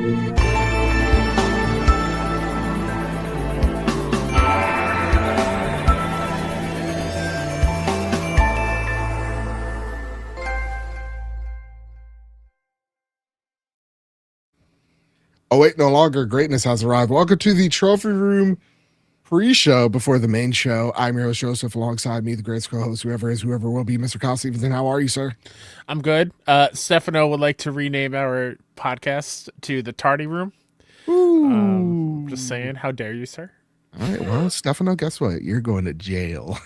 Oh, wait, no longer. Greatness has arrived. Welcome to the Trophy Room pre-show before the main show. I'm your host, Joseph, alongside me, the greatest co-host, whoever will be, Mr. Kyle Stevenson. How are you, sir? I'm good. Stefano would like to rename our podcast to the Tardy Room. Ooh. Just saying. How dare you, sir? All right, well, Stefano, guess what? You're going to jail.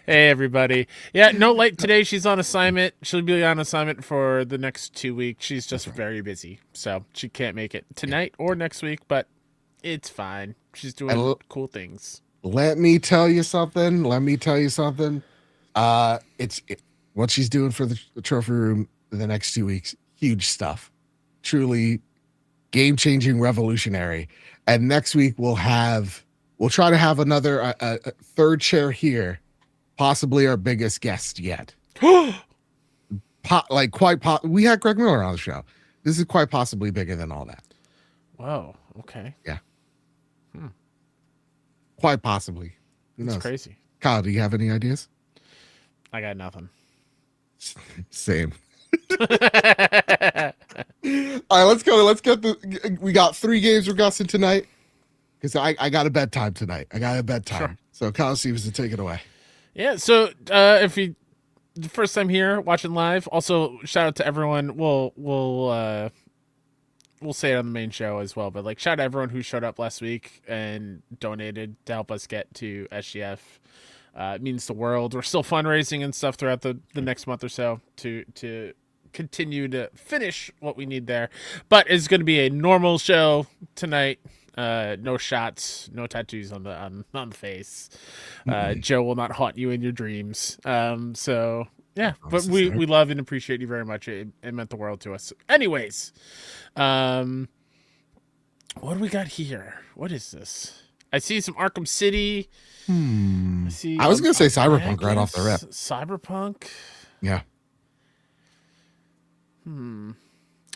Hey, everybody. Yeah, no Light today. She's on assignment. She'll be on assignment for the next 2 weeks. She's just very busy, so she can't make it tonight or next week, but it's fine. She's doing cool things. Let me tell you something. What she's doing for the Trophy Room the next 2 weeks, huge stuff. Truly game-changing, revolutionary. And next week we'll try to have another a third chair here. Possibly our biggest guest yet. We had Greg Miller on the show. This is quite possibly bigger than all that. Whoa. Okay. Yeah. Quite possibly. That's crazy. Kyle, do you have any ideas? I got nothing. Same. All right, let's go. We got 3 games we're gussing tonight because I got a bedtime tonight. Sure. So Kyle Stevenson, take it away. Yeah, so if you the first time here watching live, also shout out to everyone. We'll say it on the main show as well, but shout out to everyone who showed up last week and donated to help us get to SGF. It means the world. We're still fundraising and stuff throughout the next month or so to continue to finish what we need there. But it's going to be a normal show tonight. No shots, no tattoos on the face. Joe will not haunt you in your dreams. So yeah, but we love and appreciate you very much. It meant the world to us. Anyways, what do we got here? What is this? I see some Arkham City. I was gonna say Cyberpunk right off the rip. Cyberpunk. Yeah. I'm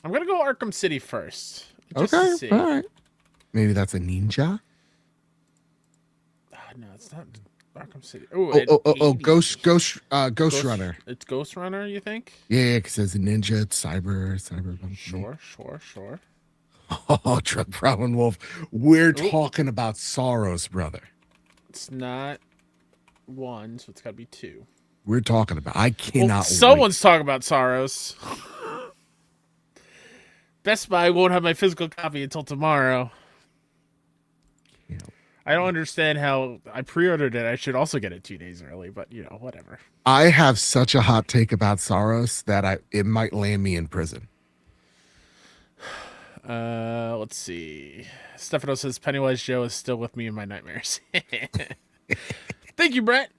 gonna go Arkham City first. Okay. All right. Maybe that's a ninja. No, it's not Arkham City. Ghost Runner. It's Ghost Runner, you think? Yeah, because it's a ninja, it's cyberpunk. Sure. Oh, Drug Prowling Wolf. We're talking about Saros, brother. It's not 1, so it's got to be 2. We're talking about. I cannot. Someone's talking about Saros. Best Buy won't have my physical copy until tomorrow. Yeah. I don't understand how I pre-ordered it. I should also get it 2 days early, but whatever. I have such a hot take about Saros that it might land me in prison. Let's see. Stefano says Pennywise Joe is still with me in my nightmares. Thank you, Brett.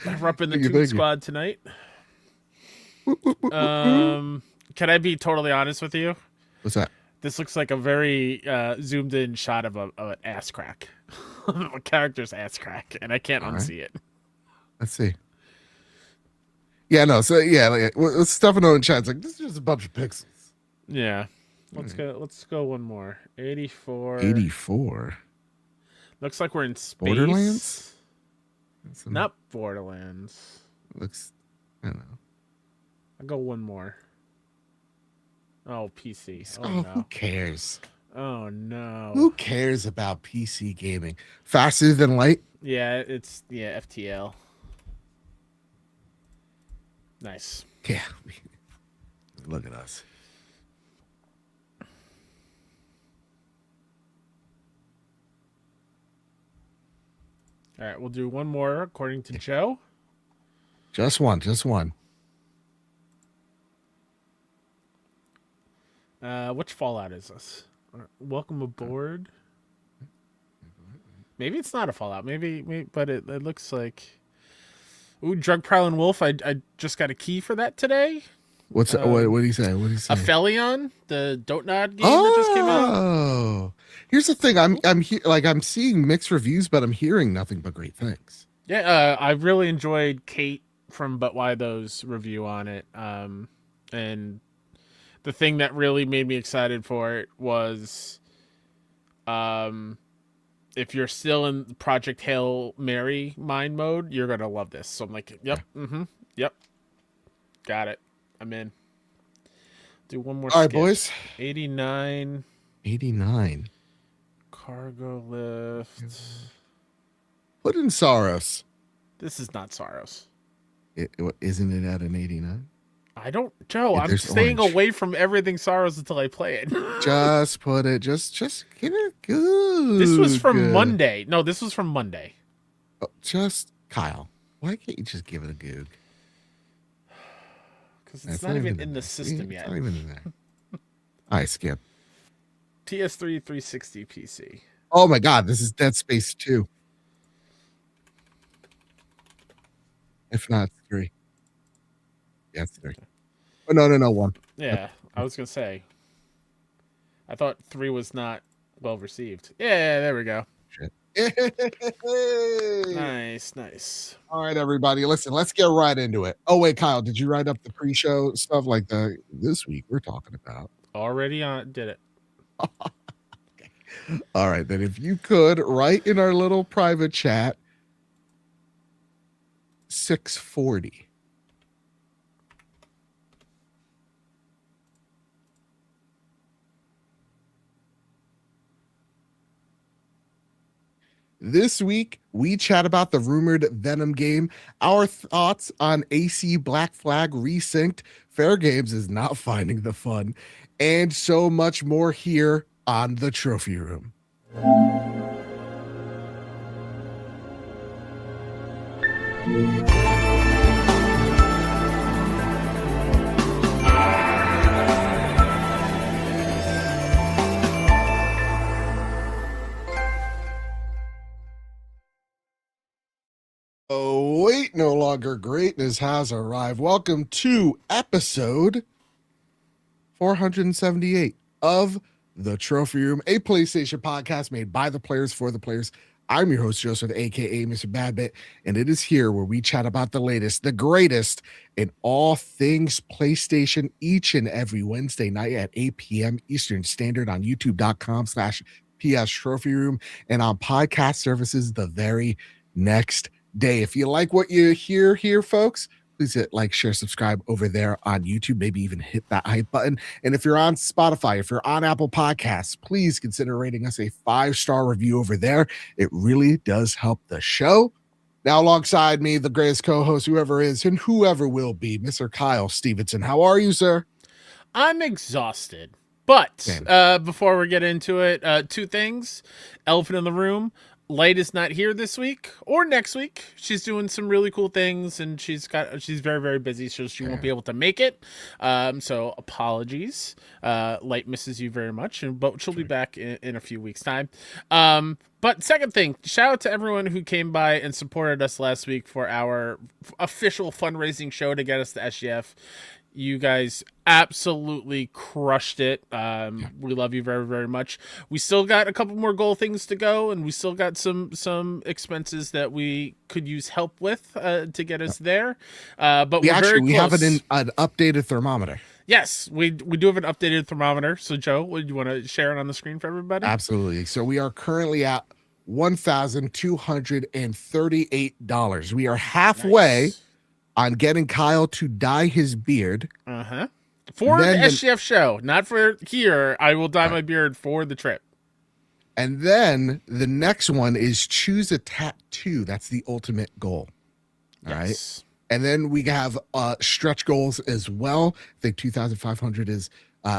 We're up in the Toon Squad tonight. Can I be totally honest with you? What's that? This looks like a very zoomed in shot of an ass crack. A character's ass crack, and I can't unsee it. Let's see. Yeah, no. So yeah, Stefano in chat's like, this is just a bunch of pixels. Yeah. Let's go one more. 84. 84. Looks like we're in space. Borderlands? Not Borderlands. Looks, I don't know. I'll go one more. Oh, PC. Oh, no. Who cares? Oh, no. Who cares about PC gaming? Faster than light? Yeah, it's FTL. Nice. Yeah. Look at us. All right, we'll do one more according to Joe. Just one. Which Fallout is this? Welcome aboard. Maybe it's not a Fallout. Maybe but it looks like. Ooh, Drug Prowling Wolf. I just got a key for that today. What do you say? A Felion, the Dotnod game that just came out. Oh, here's the thing. I'm seeing mixed reviews, but I'm hearing nothing but great things. Yeah, I really enjoyed Kate from But Why Those review on it. And the thing that really made me excited for it was, if you're still in Project Hail Mary mind mode, you're gonna love this. So I'm like, yep, yep, got it. I'm in. Do one more. All right, skip. boys. 89. 89. Cargo lift. Put in Saros. This is not Saros. Isn't it at an 89? I don't, Joe. Yeah, I'm staying orange. away from everything Saros until I play it. Just put it. Just get it good. This was from Monday. No, this was from Monday. Oh, just Kyle. Why can't you just give it a goog? Because it's not even in the system yet. It's not even in there. All right, skip. PS3 360 PC. Oh my God, this is Dead Space 2. If not, it's 3. Yeah, it's 3. Oh, no, 1. Yeah, I was gonna say. I thought 3 was not well received. Yeah, there we go. Shit. Nice. All right, everybody, listen, let's get right into it. Oh wait, Kyle, did you write up the pre-show stuff like this week we're talking about? Already did it. Okay. All right, then if you could write in our little private chat 640. This week, we chat about the rumored Venom game, our thoughts on AC Black Flag Resynced, Fair Games is not finding the fun, and so much more here on the Trophy Room. Oh, wait, no longer greatness has arrived. Welcome to episode 478 of The Trophy Room, a PlayStation podcast made by the players for the players. I'm your host, Joseph, aka Mr. Badbit, and it is here where we chat about the latest, the greatest in all things PlayStation each and every Wednesday night at 8 p.m. Eastern Standard on youtube.com/PS Trophy Room and on podcast services the very next day. If you like what you hear here, folks, please hit like, share, subscribe over there on YouTube. Maybe even hit that hype button. And if you're on Spotify, if you're on Apple Podcasts, please consider rating us a 5-star review over there. It really does help the show. Now, alongside me, the greatest co-host, whoever is and whoever will be, Mr. Kyle Stevenson. How are you, sir? I'm exhausted. But before we get into it, 2 things. Elephant in the room. Light is not here this week or next week. She's doing some really cool things, and she's very, very busy, so she won't be able to make it. So apologies. Light misses you very much, but she'll be back in a few weeks' time. But second thing, shout out to everyone who came by and supported us last week for our official fundraising show to get us to SGF. You guys absolutely crushed it. We love you very, very much. We still got a couple more goal things to go, and we still got some expenses that we could use help with to get us there. But we have an updated thermometer. Yes, we do have an updated thermometer. So, Joe, would you want to share it on the screen for everybody? Absolutely. So we are currently at $1,238. We are halfway on getting Kyle to dye his beard. For the SGF show, not for here. I will dye my beard for the trip. And then the next one is choose a tattoo. That's the ultimate goal. All right. And then we have stretch goals as well. I think 2,500 is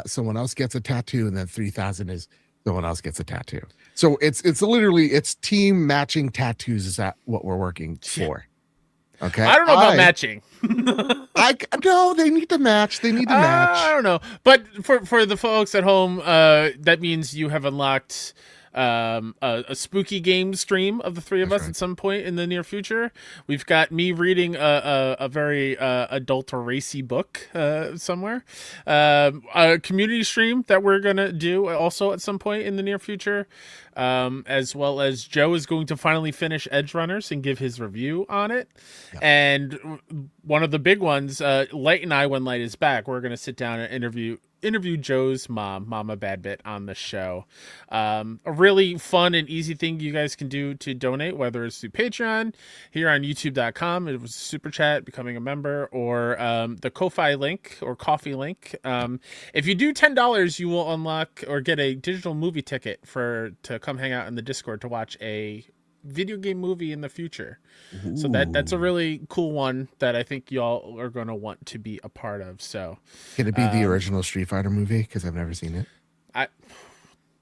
someone else gets a tattoo, and then 3,000 is someone else gets a tattoo. So it's literally team matching tattoos. Is that what we're working for? Okay. I don't know about matching. No, they need to match. They need to match. I don't know. But for the folks at home, that means you have unlocked a spooky game stream of the 3 of us at some point in the near future. We've got me reading a very adult or racy book somewhere. A community stream that we're gonna do also at some point in the near future. As well as Joe is going to finally finish Edge Runners and give his review on it. Yep. And one of the big ones, Light and I, when Light is back, we're going to sit down and interview interviewed Joe's mom, Mama Badbit, on the show. A really fun and easy thing you guys can do to donate, whether it's through Patreon, here on youtube.com, it was a super chat, becoming a member, or the Ko-Fi link or coffee link. If you do $10, you will unlock or get a digital movie ticket to come hang out in the Discord to watch a video game movie in the future. So that's a Ooh. really cool one that I think y'all are going to want to be a part of. So Can it be the original Street Fighter movie? Because I've never seen it.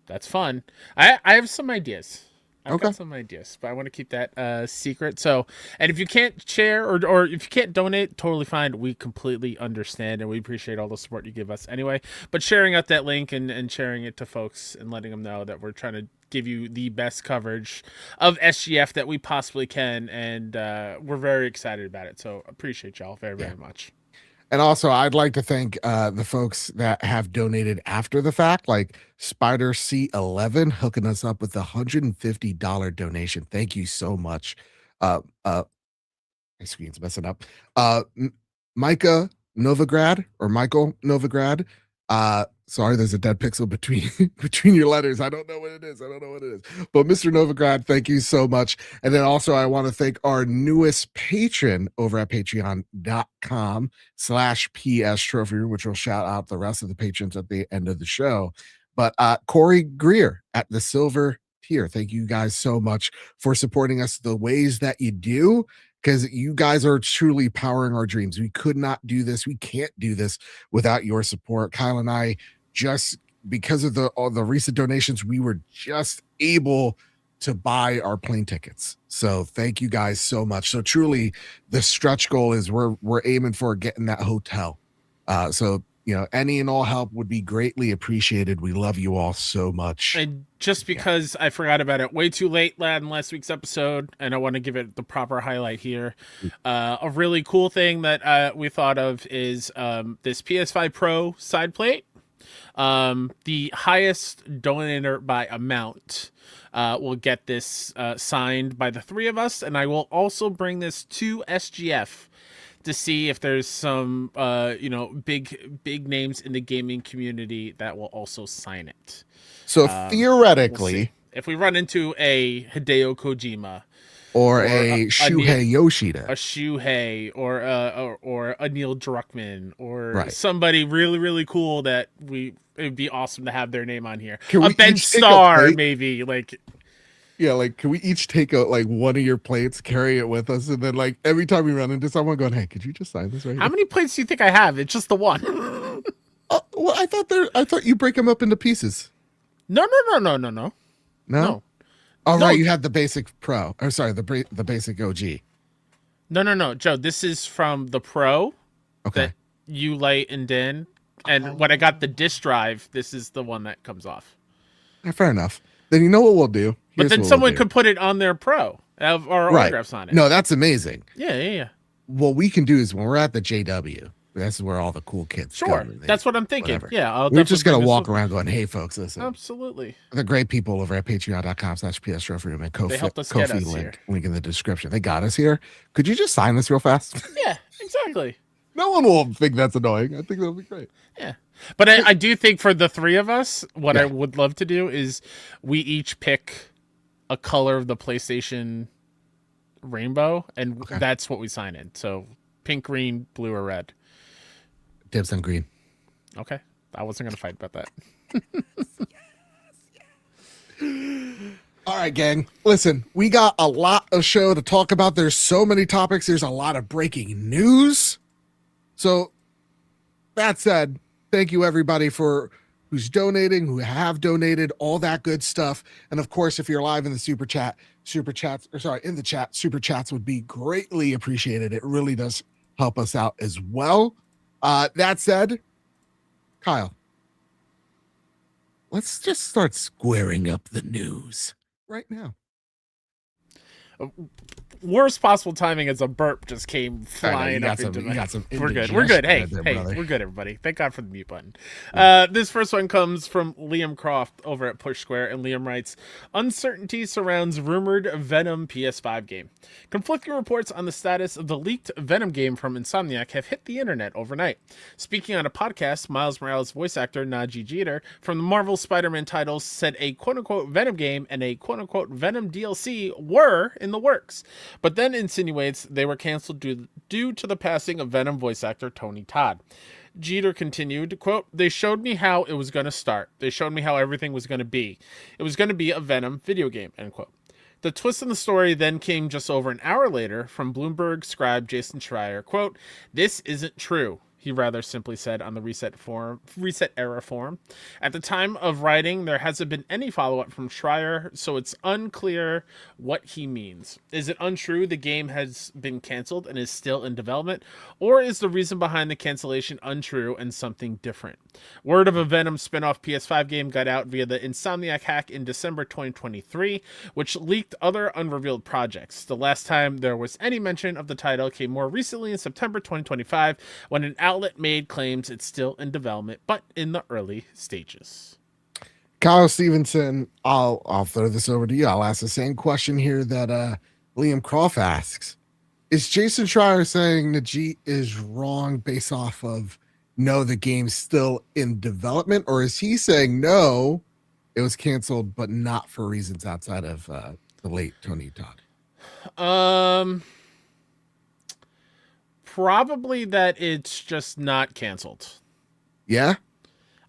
that's fun. I have some ideas. I've Okay. got some ideas, but I want to keep that secret. So, and if you can't share or if you can't donate, totally fine. We completely understand, and we appreciate all the support you give us anyway. But sharing out that link and sharing it to folks and letting them know that we're trying to give you the best coverage of SGF that we possibly can, and we're very excited about it. So appreciate y'all very, very much. And also, I'd like to thank the folks that have donated after the fact, like Spider C11 hooking us up with a $150 donation. Thank you so much. My screen's messing up. Micah Novigrad or Michael Novigrad. Sorry, there's a dead pixel between between your letters. I don't know what it is. But Mr. Novigrad, thank you so much. And then also I want to thank our newest patron over at patreon.com/PS Trophy Room, which will shout out the rest of the patrons at the end of the show. But Corey Greer at the silver tier. Thank you guys so much for supporting us the ways that you do, because you guys are truly powering our dreams. We could not do this. We can't do this without your support. Kyle and I, just because of all the recent donations, we were just able to buy our plane tickets. So thank you guys so much. So truly, the stretch goal is we're aiming for getting that hotel. So any and all help would be greatly appreciated. We love you all so much. And just because I forgot about it way too late in last week's episode, and I want to give it the proper highlight here. A really cool thing that we thought of is this PS5 Pro side plate. The highest donator by amount will get this signed by the three of us, and I will also bring this to SGF to see if there's some big names in the gaming community that will also sign it. So theoretically, we'll if we run into a Hideo Kojima or a Shuhei Yoshida, a Shuhei, or a Neil Druckmann, or somebody really, really cool that it'd be awesome to have their name on here. A bench star, maybe can we each take one of your plates, carry it with us, and then every time we run into someone, going, "Hey, could you just sign this right?" How many plates do you think I have? It's just the one. Well, I thought you break them up into pieces. No. No. Oh, right, you had the basic Pro. Or sorry, the basic OG. No, Joe. This is from the Pro. Okay. That you lightened in, and when I got the disk drive, this is the one that comes off. Fair enough. Then you know what we'll do. But then someone could put it on their Pro, or autographs on it. No, that's amazing. Yeah. What we can do is when we're at the JW, that's where all the cool kids go. That's what I'm thinking. Whatever. Yeah, we're just gonna walk around going, "Hey, folks, listen." Absolutely. The great people over at patreon.com/PS Trophy Room and Ko-fi link in the description. They got us here. Could you just sign this real fast? Yeah, exactly. No one will think that's annoying. I think that'll be great. Yeah. But I do think for the three of us, what I would love to do is we each pick a color of the PlayStation rainbow, and that's what we sign in. So pink, green, blue, or red. Dibs on green. Okay. I wasn't going to fight about that. All right, gang. Listen, we got a lot of show to talk about. There's so many topics. There's a lot of breaking news. So that said, thank you everybody who's donating, who have donated, all that good stuff. And of course, if you're live in the super chats would be greatly appreciated. It really does help us out as well. That said, Kyle, let's just start squaring up the news right now. worst possible timing as a burp just came I know, flying up into you my. got some We're good. We're good. Hey, indigestion there, hey, brother. we're good, everybody. Thank God for the mute button. Yeah. This first one comes from Liam Croft over at Push Square, and Liam writes, "Uncertainty surrounds rumored Venom PS5 game. Conflicting reports on the status of the leaked Venom game from Insomniac have hit the internet overnight. Speaking on a podcast, Miles Morales voice actor Najee Jeter from the Marvel Spider-Man titles said a quote-unquote Venom game and a quote-unquote Venom DLC were in the works, but then insinuates they were canceled due to the passing of Venom voice actor Tony Todd. Jeter continued, quote, "They showed me how it was going to start. They showed me how everything was going to be. It was going to be a Venom video game," end quote. The twist in the story then came just over an hour later from Bloomberg scribe Jason Schreier, quote, "This isn't true," he rather simply said on the Reset Era forum. At the time of writing, there hasn't been any follow-up from Schreier, so it's unclear what he means. Is it untrue the game has been canceled and is still in development, or is the reason behind the cancellation untrue and something different? Word of a Venom spin-off PS5 game got out via the Insomniac hack in December 2023, which leaked other unrevealed projects. The last time there was any mention of the title came more recently in September 2025, when an outlet made claims it's still in development, but in the early stages. Kyle Stevenson, I'll throw this over to you. I'll ask the same question here that Liam Croft asks. Is Jason Schreier saying Najee is wrong based off of no, the game's still in development, or is he saying no, it was canceled, but not for reasons outside of the late Tony Todd? Probably that it's just not canceled. Yeah,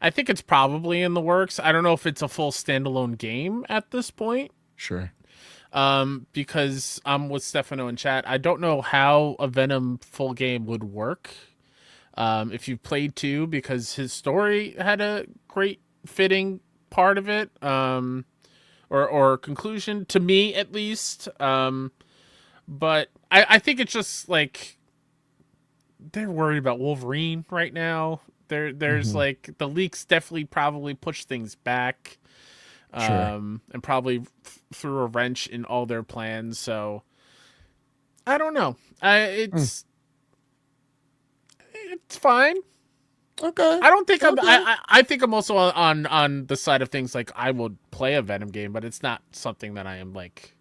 I think it's probably in the works. I don't know if it's a full standalone game at this point. sure. Because I'm with Stefano in chat. I don't know how a Venom full game would work. If you played 2, because his story had a great fitting part of it, or conclusion to me at least. But I think it's just like they're worried about Wolverine right now. There's like the leaks definitely probably push things back, Sure. and probably threw a wrench in all their plans. So I don't know. It's fine. Okay. I don't think I think I'm also on the side of things like I would play a Venom game, but it's not something that I am like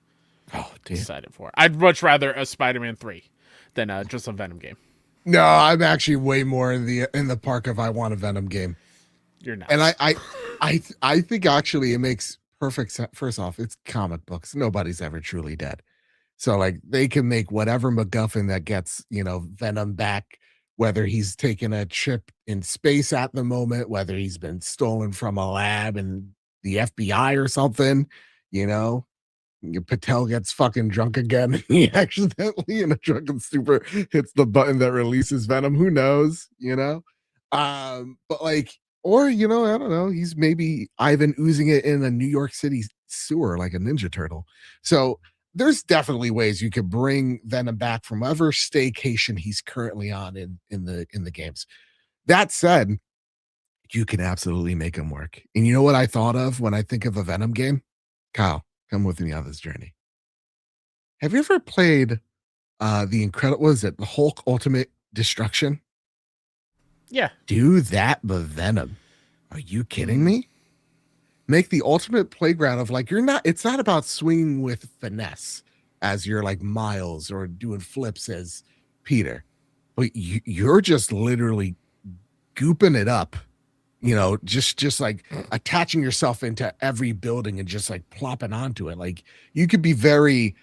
excited for. I'd much rather a Spider-Man 3 than just a Venom game. No, I'm actually way more in the park of I want a Venom game. You're not. And I think actually it makes perfect sense. First off, it's comic books. Nobody's ever truly dead. So like they can make whatever MacGuffin that gets, Venom back, whether he's taking a trip in space at the moment, whether he's been stolen from a lab and the FBI or something, Patel gets fucking drunk again. He accidentally in a drunken stupor hits the button that releases Venom. Who knows, But like, or I don't know, he's maybe Ivan oozing it in a New York City sewer like a Ninja Turtle. So there's definitely ways you could bring Venom back from whatever staycation he's currently on in the games. That said, you can absolutely make him work. And you know what I thought of when I think of a Venom game? Kyle, come with me on this journey. Have you ever played the incredible, what is it, the Hulk Ultimate Destruction? Yeah. Do that with Venom. Are you kidding me? Make the ultimate playground of like, it's not about swinging with finesse as you're like Miles or doing flips as Peter, but you're just literally gooping it up, just like attaching yourself into every building and just like plopping onto it. Like you could be very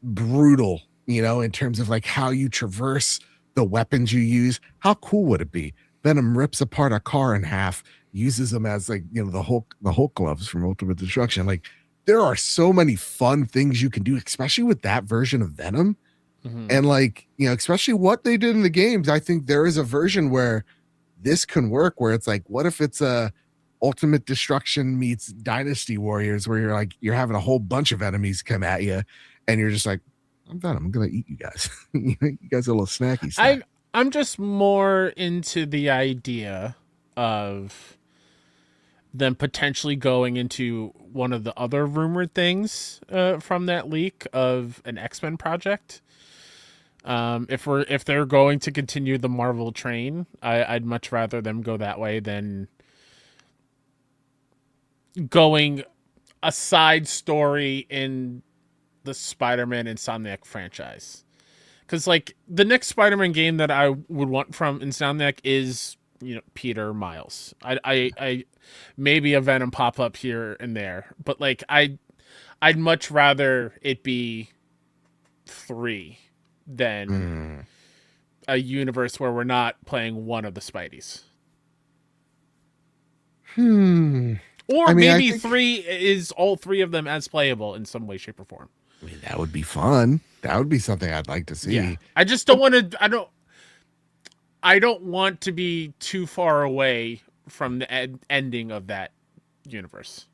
brutal, in terms of like how you traverse the weapons you use. How cool would it be? Venom rips apart a car in half, uses them as like, the Hulk gloves from Ultimate Destruction. Like there are so many fun things you can do, especially with that version of Venom. And like, especially what they did in the games. I think there is a version where this can work, where it's like, what if it's a Ultimate Destruction meets Dynasty Warriors, where you're having a whole bunch of enemies come at you and you're just like, I'm done. I'm going to eat you guys. You guys are a little snacky stuff. I'm just more into the idea of them potentially going into one of the other rumored things from that leak of an X-Men project. If they're going to continue the Marvel train, I'd much rather them go that way than going a side story in the Spider-Man Insomniac franchise. Because like the next Spider-Man game that I would want from Insomniac is, you know, Peter Miles. I maybe a Venom pop up here and there, but like I'd much rather it be 3 than a universe where we're not playing one of the Spideys. Or I mean, maybe 3 is all 3 of them as playable in some way, shape, or form. I mean, that would be fun. That would be something I'd like to see. Yeah. I just don't want to. I don't want to be too far away from the ending of that universe.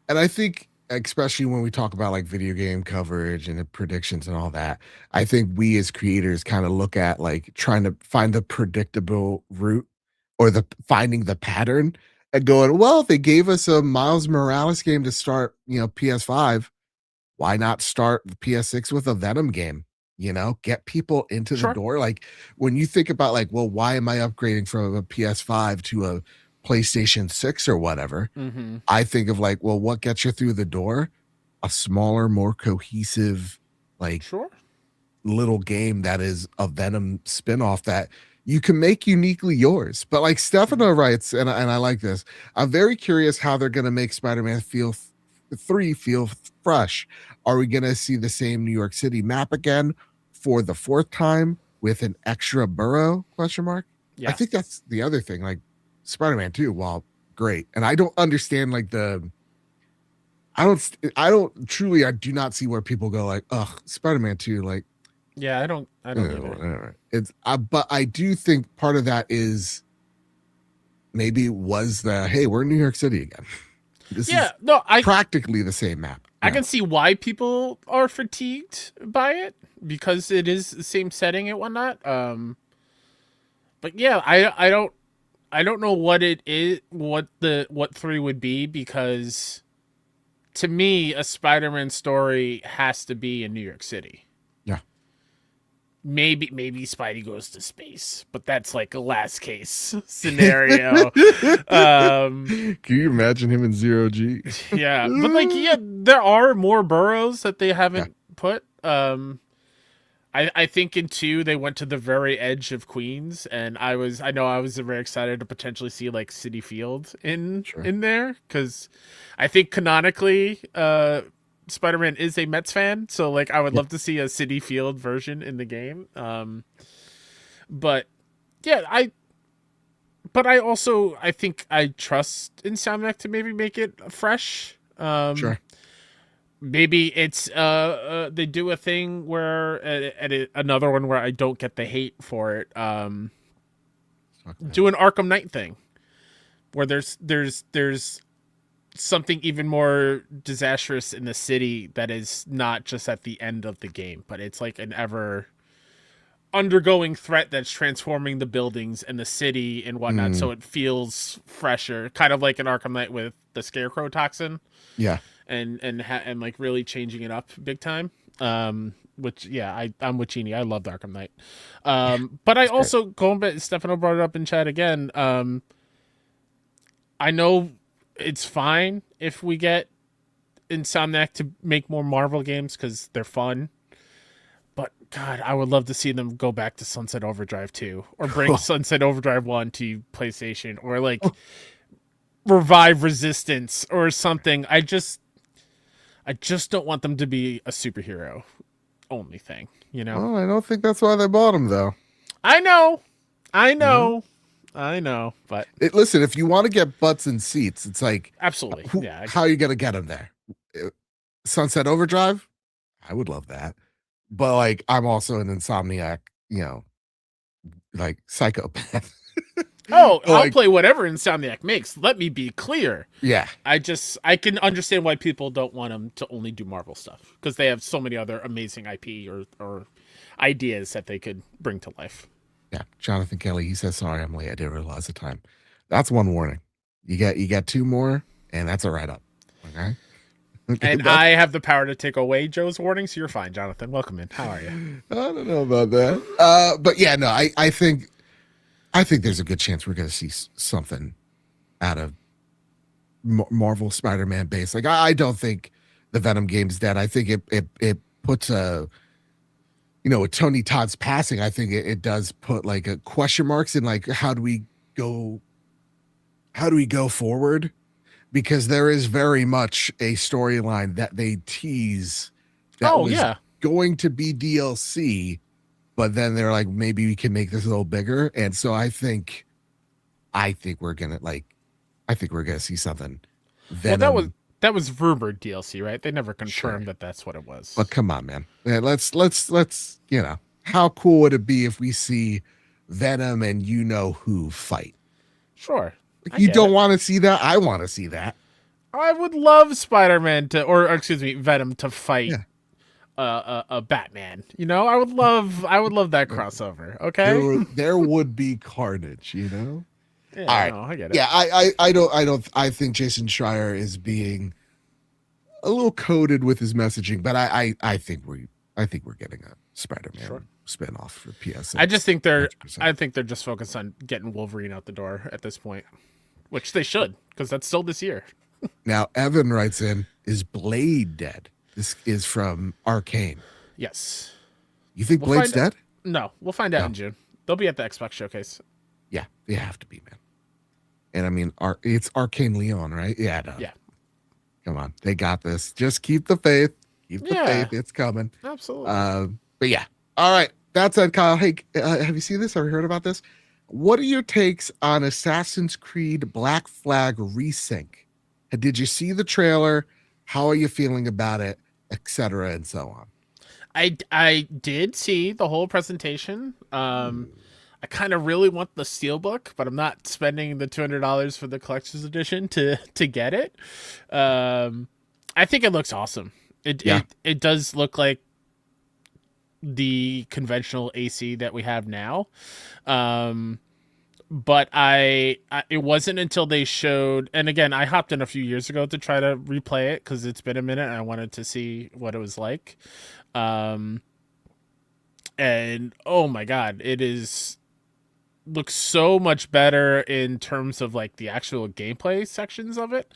And I think, especially when we talk about like video game coverage and the predictions and all that, I think we as creators kind of look at like trying to find the predictable route or the finding the pattern and going, well, if they gave us a Miles Morales game to start, you know, PS5, why not start the PS6 with a Venom game? You know, get people into the door. Like when you think about like, well, why am I upgrading from a PS5 to a PlayStation 6 or whatever? I think of like, well, what gets you through the door? A smaller, more cohesive, like little game that is a Venom spinoff that you can make uniquely yours. But like Stefano writes, and I like this, I'm very curious how they're going to make Spider-Man 3 feel fresh. Are we going to see the same New York City map again for the 4th time with an extra borough? Question mark. I think that's the other thing. Like Spider-Man 2, while great, and I don't understand like I do not see where people go like, ugh, Spider-Man 2, like. Yeah, I don't either. It's but I do think part of that is maybe was the, hey, we're in New York City again. This is practically the same map. I can see why people are fatigued by it because it is the same setting and whatnot. But yeah, I don't know what it is, what 3 would be, because to me a Spider-Man story has to be in New York City. Maybe Spidey goes to space, but that's like a last case scenario. Can you imagine him in 0G? Yeah, but like, yeah, there are more boroughs that they haven't put. I think in 2 they went to the very edge of Queens, and I was very excited to potentially see like City Field in there, because I think canonically Spider-Man is a Mets fan, so like I would love to see a City Field version in the game. But yeah, I think I trust Insomniac to maybe make it fresh. Maybe it's they do a thing where another one where I don't get the hate for it. Do an Arkham Knight thing where there's something even more disastrous in the city that is not just at the end of the game, but it's like an ever undergoing threat that's transforming the buildings and the city and whatnot, so it feels fresher, kind of like an Arkham Knight with the Scarecrow toxin. And like really changing it up big time. Which I'm with Genie. I love the Arkham Knight. But I also, going back, Stefano brought it up in chat again. I know it's fine if we get Insomniac to make more Marvel games because they're fun. But God, I would love to see them go back to Sunset Overdrive 2, or bring Sunset Overdrive 1 to PlayStation, or like revive Resistance or something. I just don't want them to be a superhero only thing, you know? Well, I don't think that's why they bought them, though. I know. But listen, if you want to get butts and seats, it's like, absolutely. How are you going to get them there? Sunset Overdrive? I would love that. But like, I'm also an Insomniac, you know, like psychopath. I'll play whatever Insomniac makes. Let me be clear. Yeah. I can understand why people don't want them to only do Marvel stuff, because they have so many other amazing IP or ideas that they could bring to life. Yeah. Jonathan Kelly, he says, sorry, I'm late. I didn't realize the time. That's one warning. You got two more, and that's a write up. Okay. Okay. And I have the power to take away Joe's warning, so you're fine, Jonathan. Welcome in. How are you? I don't know about that. But yeah, no, I think there's a good chance we're going to see something out of Marvel Spider-Man base. Like I don't think the Venom game's dead. I think it puts a, with Tony Todd's passing, I think it does put like a question marks in like how do we go forward, because there is very much a storyline that they tease that was going to be DLC, but then they're like, maybe we can make this a little bigger. And so I think we're gonna see something. Venom. Well, that was rumored DLC, right? They never confirmed that that's what it was. But come on, man. Yeah, let's how cool would it be if we see Venom and who fight? Sure. Like, you don't want to see that? I want to see that. I would love Spider-Man Venom to fight a Batman. I would love that crossover. Okay. There would be carnage, Yeah, all right. no, I get it. Yeah, I think Jason Schreier is being a little coded with his messaging, but I think we're getting a Spider-Man spinoff for PS5. I just think they're just focused on getting Wolverine out the door at this point, which they should, because that's still this year. Now, Evan writes in, is Blade dead? This is from Arcane. Yes. You think Blade's dead? No, we'll find out in June. They'll be at the Xbox showcase. Yeah, they have to be, man. And I mean, it's Arcane Leon, right? Yeah, no. Yeah. Come on, they got this. Just keep the faith. Keep the faith. It's coming. Absolutely. But yeah. All right. That's it, Kyle. Hey, have you seen this? Have you heard about this? What are your takes on Assassin's Creed Black Flag Resync? Did you see the trailer? How are you feeling about it, etc., and so on? I did see the whole presentation. I kind of really want the Steelbook, but I'm not spending the $200 for the collector's edition to get it. I think it looks awesome. It does look like the conventional AC that we have now. But it wasn't until they showed, and again, I hopped in a few years ago to try to replay it because it's been a minute and I wanted to see what it was like. And oh my God, looks so much better in terms of like the actual gameplay sections of it.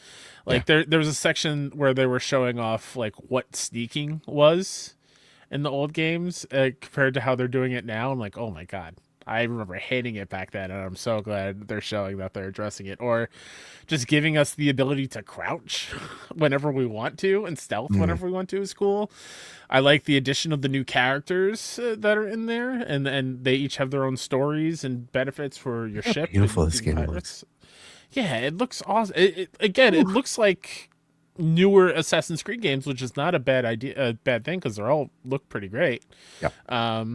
Like there was a section where they were showing off like what sneaking was in the old games compared to how they're doing it now. I'm like, oh my God. I remember hating it back then, and I'm so glad they're showing that they're addressing it. Or just giving us the ability to crouch whenever we want to and stealth whenever we want to is cool. I like the addition of the new characters that are in there, and they each have their own stories and benefits for your ship. Beautiful this game looks. Yeah, it looks awesome. It looks like newer Assassin's Creed games, which is not a bad thing because they all look pretty great. Yeah.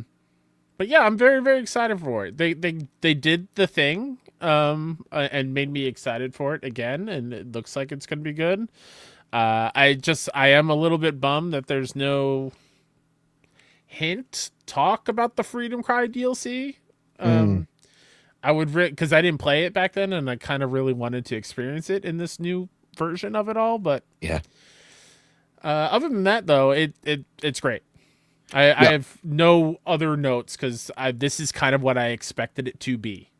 But yeah, I'm very, very excited for it. They did the thing and made me excited for it again, and it looks like it's going to be good. I am a little bit bummed that there's no talk about the Freedom Cry DLC. I would because I didn't play it back then, and I kind of really wanted to experience it in this new version of it all. But yeah, other than that, though, it's great. I have no other notes because this is kind of what I expected it to be.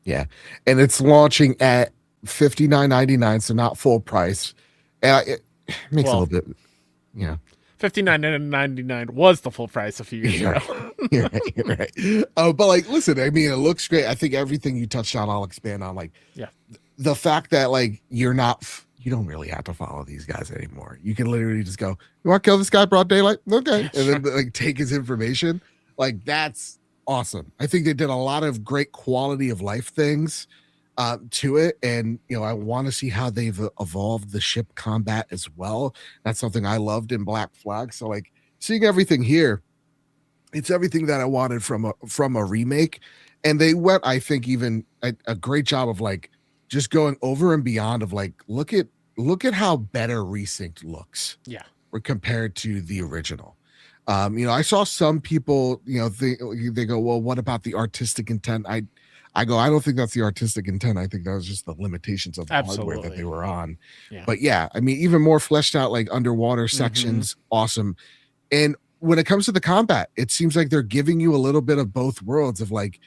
Yeah, and it's launching at $59.99, so not full price. It makes a little bit, $59.99 was the full price a few years ago. You're right. But like, listen, I mean, it looks great. I think everything you touched on, I'll expand on. Like, the fact that like you don't really have to follow these guys anymore. You can literally just go, you want to kill this guy broad daylight? Okay. And then like take his information. Like, that's awesome. I think they did a lot of great quality of life things to it. And, I want to see how they've evolved the ship combat as well. That's something I loved in Black Flag. So like seeing everything here, it's everything that I wanted from a remake. And they went, I think, even a great job of like just going over and beyond of like, look at how better Resynced looks. Yeah. Or compared to the original. I saw some people, they go, well, what about the artistic intent? I go, I don't think that's the artistic intent. I think that was just the limitations of the hardware that Absolutely. they were on. Yeah. But yeah, I mean, even more fleshed out, like underwater sections, awesome. And when it comes to the combat, it seems like they're giving you a little bit of both worlds of like,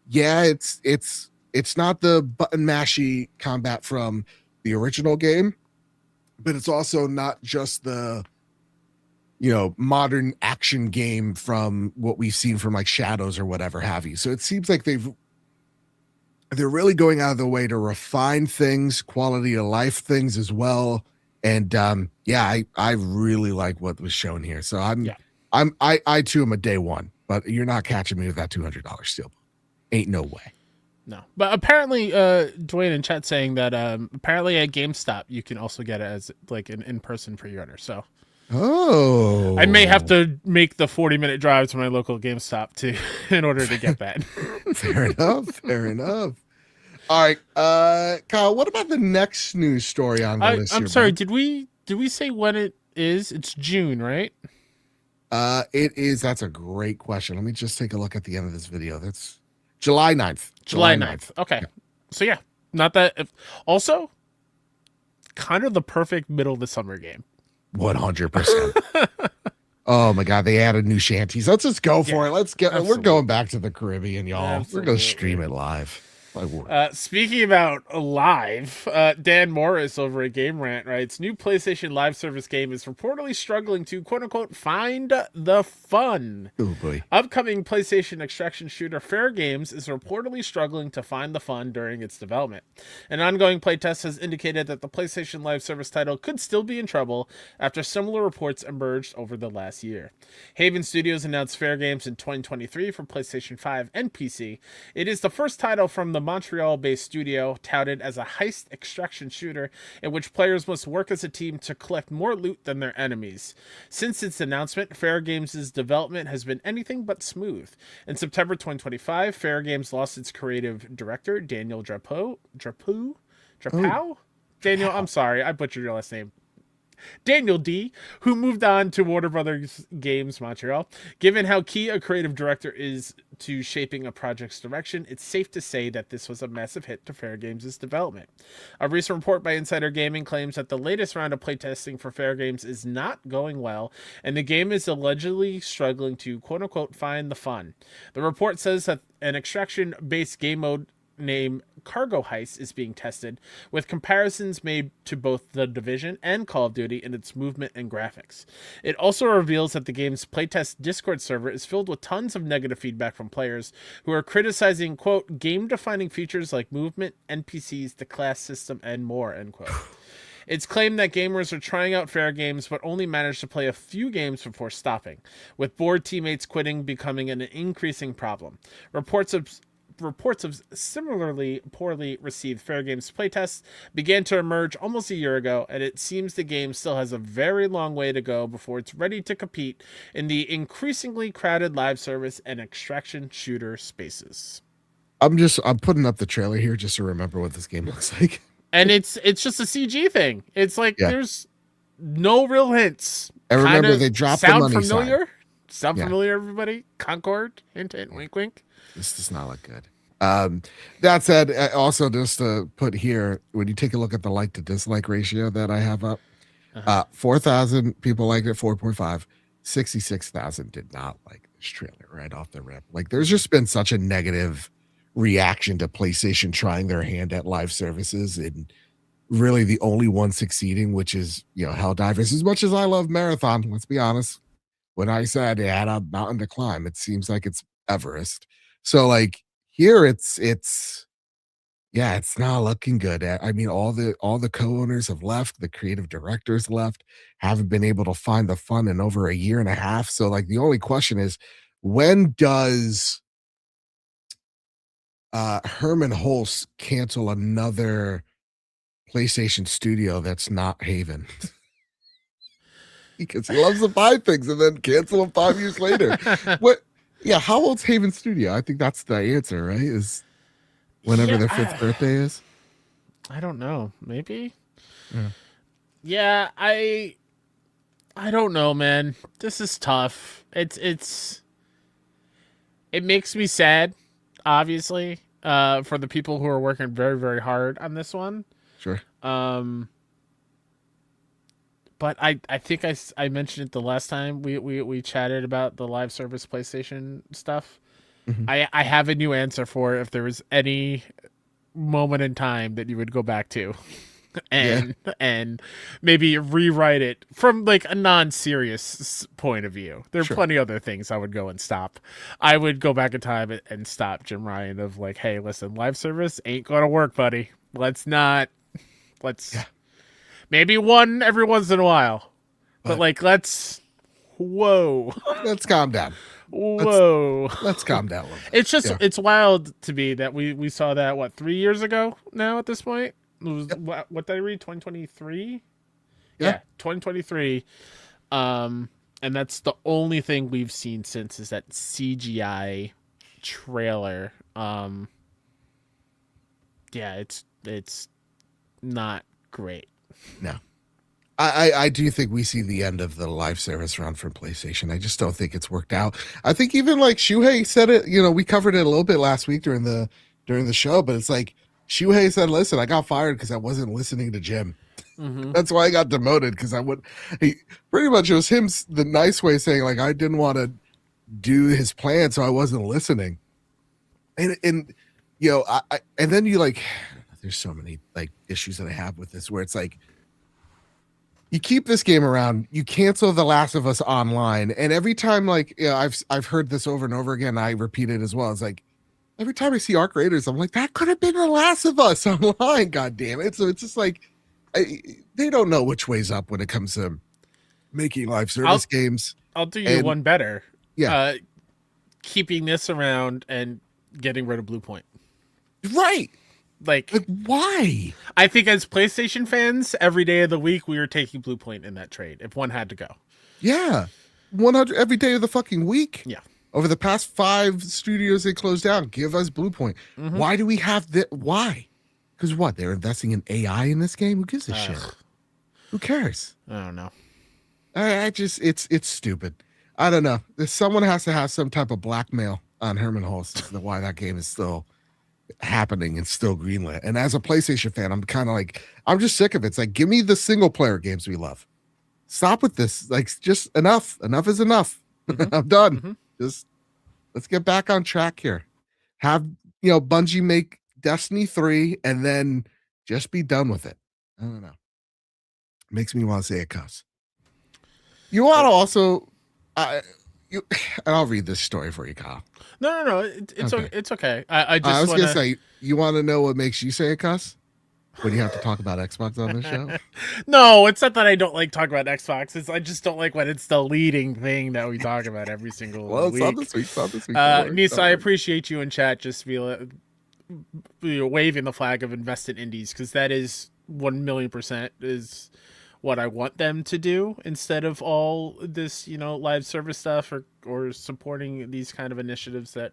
yeah, it's not the button mashy combat from the original game, but it's also not just the modern action game from what we've seen from like Shadows or whatever have you. So it seems like they're really going out of the way to refine things, quality of life things as well. And yeah, I really like what was shown here. So I too am a day one, but you're not catching me with that $200 steelbook. Ain't no way. No, but apparently, Dwayne in chat saying that apparently at GameStop you can also get it as like an in-person pre-order. So I may have to make the 40-minute drive to my local GameStop in order to get that. Fair enough. Fair enough. All right, Kyle. What about the next news story on the list? I'm sorry. Did we say when it is? It's June, right? It is. That's a great question. Let me just take a look at the end of this video. That's July 9th. July 9th. Okay. Yeah. So yeah, not that. Also, kind of the perfect middle of the summer game. 100%. Oh my God, they added new shanties. Let's just go for it. Let's get. Absolutely. We're going back to the Caribbean, y'all. Absolutely. We're gonna stream it live. Speaking about live, Dan Morris over at Game Rant writes, new PlayStation Live service game is reportedly struggling to quote-unquote find the fun. Oh boy. Upcoming PlayStation extraction shooter Fair Games is reportedly struggling to find the fun during its development. An ongoing playtest has indicated that the PlayStation Live service title could still be in trouble after similar reports emerged over the last year. Haven Studios announced Fair Games in 2023 for PlayStation 5 and PC. It is the first title from the Montreal-based studio touted as a heist extraction shooter in which players must work as a team to collect more loot than their enemies. Since its announcement, Fair Games' development has been anything but smooth. In September 2025, Fair Games lost its creative director, Daniel Drapeau? Daniel, I'm sorry, I butchered your last name. Daniel D., who moved on to Warner Brothers Games Montreal. Given how key a creative director is to shaping a project's direction, it's safe to say that this was a massive hit to Fair Games' development. A recent report by Insider Gaming claims that the latest round of playtesting for Fair Games is not going well, and the game is allegedly struggling to quote-unquote find the fun. The report says that an extraction-based game mode named Cargo Heist is being tested, with comparisons made to both The Division and Call of Duty in its movement and graphics. It also reveals that the game's playtest Discord server is filled with tons of negative feedback from players who are criticizing, quote, game-defining features like movement, NPCs, the class system, and more, end quote. It's claimed that gamers are trying out Fair Games but only manage to play a few games before stopping, with bored teammates quitting becoming an increasing problem. Reports of similarly poorly received Fair Games playtests began to emerge almost a year ago, and it seems the game still has a very long way to go before it's ready to compete in the increasingly crowded live service and extraction shooter spaces. I'm putting up the trailer here just to remember what this game looks like. And it's just a CG thing. It's like there's no real hints. And remember, they dropped the money familiar? sign. Sound familiar, everybody? Concord? Hint, hint, wink, wink. This does not look good. That said, also just to put here, when you take a look at the like to dislike ratio that I have up, 4,000 people liked it, 4.5. 66,000 did not like this trailer right off the rip. Like, there's just been such a negative reaction to PlayStation trying their hand at live services, and really the only one succeeding, which is, Helldivers. As much as I love Marathon, let's be honest, when I said it had a mountain to climb, it seems like it's Everest. So like here it's not looking good. I mean, all the co-owners have left, the creative directors left, haven't been able to find the fun in over a year and a half. So like the only question is, when does Herman Hulst cancel another PlayStation studio that's not Haven? Because he loves to buy things and then cancel them 5 years later. What? Yeah, how old's Haven Studio? I think that's the answer, right? Is whenever their 5th birthday is. I don't know. Maybe. Yeah, I don't know, man. This is tough. It makes me sad, obviously, for the people who are working very, very hard on this one. Sure. But I think I mentioned it the last time we chatted about the live service PlayStation stuff. Mhm. I have a new answer for it if there was any moment in time that you would go back to and maybe rewrite it from like a non-serious point of view. There are Sure. plenty other things I would go and stop. I would go back in time and stop Jim Ryan of like, hey, listen, live service ain't gonna work, buddy. Let's Yeah. maybe one every once in a while. But But- like whoa. Let's calm down. Whoa. Let's calm down a little bit. It's just Yeah. it's wild to me that we saw that 3 years ago now at this point. It was what did I read? 2023? Yeah. 2023. And that's the only thing we've seen since is that CGI trailer. Yeah, it's not great. No. I do think we see the end of the live service run from PlayStation. I just don't think it's worked out. I think even like Shuhei said it, we covered it a little bit last week during the show, but it's like Shuhei said, listen, I got fired because I wasn't listening to Jim. Mm-hmm. That's why I got demoted, because pretty much it was him, the nice way of saying like I didn't want to do his plan, so I wasn't listening. And and then you like, there's so many like issues that I have with this where it's like, you keep this game around, you cancel The Last of Us Online, and every time like I've heard this over and over again, I repeat it as well. It's like every time I see Arc Raiders, I'm like, that could have been The Last of Us Online, god damn it. So it's just like they don't know which way's up when it comes to making live service games. I'll do you one better. Yeah. Keeping this around and getting rid of Blue Point. Right. Like why? I think as PlayStation fans, every day of the week we were taking Blue Point in that trade if one had to go. Yeah. 100 every day of the fucking week. Yeah. Over the past 5 studios they closed down, give us Blue Point. Mm-hmm. Why do we have that? Why? Because what? They're investing in AI in this game? Who gives a shit? Who cares? I don't know. I just it's stupid. I don't know. Someone has to have some type of blackmail on Herman Hulst as to why that game is still happening and still greenlit. And as a PlayStation fan, I'm kind of like, I'm just sick of it. It's like, give me the single player games we love. Stop with this. Like, just enough. Enough is enough. Mm-hmm. I'm done. Mm-hmm. Just let's get back on track here. Have Bungie make Destiny 3 and then just be done with it. I don't know. Makes me want to say a cuss. You want to also, and I'll read this story for you, Kyle. No. It's okay. It's okay. I I was wanna... gonna say, you want to know what makes you say a cuss when you have to talk about Xbox on this show? No, it's not that I don't like talking about Xbox. I just don't like when it's the leading thing that we talk about every single Well, week. it's not this week. Nisa, I appreciate you in chat just waving the flag of invest in indies, because that is 1,000,000% is what I want them to do instead of all this, live service stuff or supporting these kind of initiatives that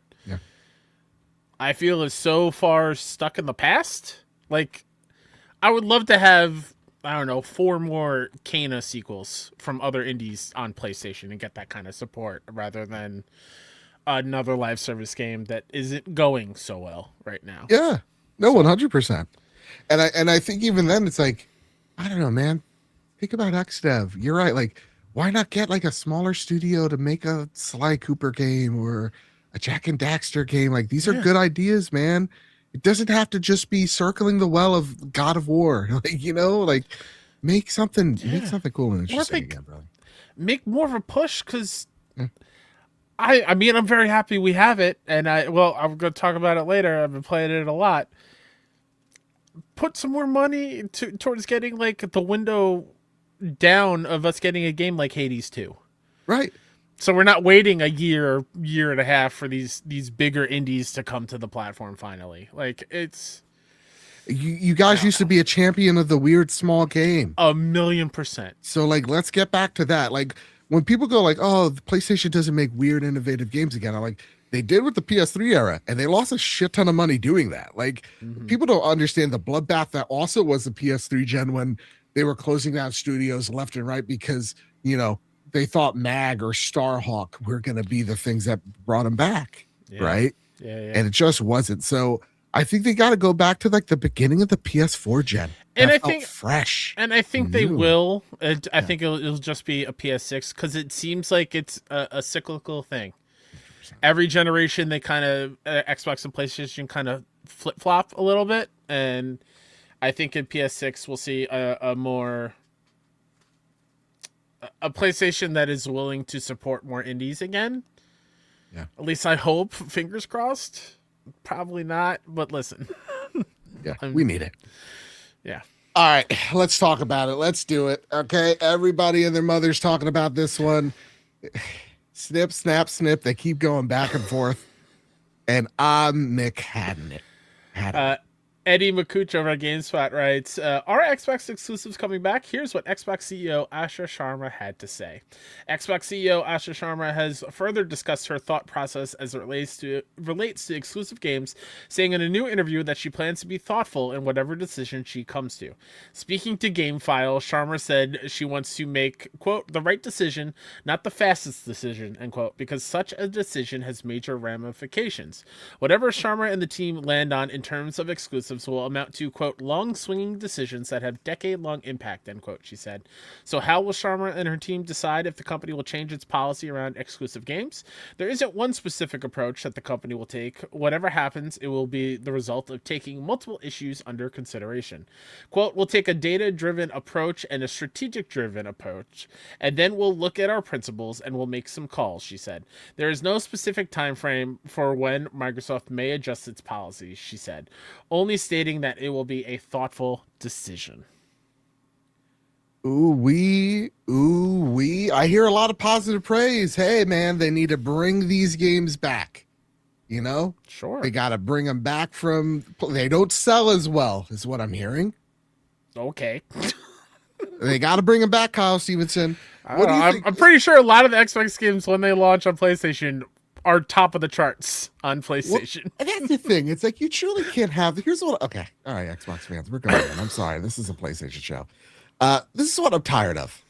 I feel is so far stuck in the past. Like, I would love to have, 4 more Kena sequels from other indies on PlayStation and get that kind of support rather than another live service game that isn't going so well right now. Yeah, no, 100%. And I think even then it's like, I don't know, man. Think about XDev. You're right. Like, why not get like a smaller studio to make a Sly Cooper game or a Jack and Daxter game? Like, these are good ideas, man. It doesn't have to just be circling the well of God of War. Like, make something cool and interesting again, brother. Make more of a push, because I mean, I'm very happy we have it, and I'm going to talk about it later. I've been playing it a lot. Put some more money towards getting like the window down of us getting a game like Hades 2. Right. So we're not waiting a year and a half for these bigger indies to come to the platform finally. Like, it's you guys used to be a champion of the weird small game. 1,000,000%. So like, let's get back to that. Like, when people go like, oh, the PlayStation doesn't make weird innovative games again, I'm like, they did with the PS3 era, and they lost a shit ton of money doing that. Like, people don't understand the bloodbath that also was the PS3 gen when they were closing down studios left and right because, they thought MAG or Starhawk were going to be the things that brought them back, right? Yeah. And it just wasn't. So I think they got to go back to like the beginning of the PS4 gen. And That I felt think fresh. And I think they new. will. I think it'll just be a PS6 because it seems like it's a cyclical thing. 100%. Every generation, they kind of Xbox and PlayStation kind of flip flop a little bit, and I think in PS6 we'll see a PlayStation that is willing to support more indies again. Yeah. At least I hope. Fingers crossed. Probably not, but listen. Yeah, we need it. Yeah. All right, let's talk about it. Let's do it. Okay, everybody and their mother's talking about this one. Snip, snap, snip. They keep going back and forth, and I'm Nick Hadden it. Eddie McCooch over at GameSpot writes, are Xbox exclusives coming back? Here's what Xbox CEO Asha Sharma had to say. Xbox CEO Asha Sharma has further discussed her thought process as it relates to exclusive games, saying in a new interview that she plans to be thoughtful in whatever decision she comes to. Speaking to GameFile, Sharma said she wants to make, quote, the right decision, not the fastest decision, end quote, because such a decision has major ramifications. Whatever Sharma and the team land on in terms of exclusives will amount to, quote, long swinging decisions that have decade-long impact, end quote, she said. So how will Sharma and her team decide if the company will change its policy around exclusive games? There isn't one specific approach that the company will take. Whatever happens, it will be the result of taking multiple issues under consideration. Quote, we'll take a data-driven approach and a strategic-driven approach, and then we'll look at our principles and we'll make some calls, she said. There is no specific time frame for when Microsoft may adjust its policies, she said, only stating that it will be a thoughtful decision. Ooh wee. I hear a lot of positive praise. Hey man, they need to bring these games back. You know? Sure. They got to bring them back they don't sell as well, is what I'm hearing. Okay. They got to bring them back, Kyle Stevenson. What do you think? I'm pretty sure a lot of the Xbox games, when they launch on PlayStation, are top of the charts on PlayStation. Well, that's the thing. It's like you truly can't have. Here's what. Okay, all right, Xbox fans, we're going. I'm sorry. This is a PlayStation show. This is what I'm tired of.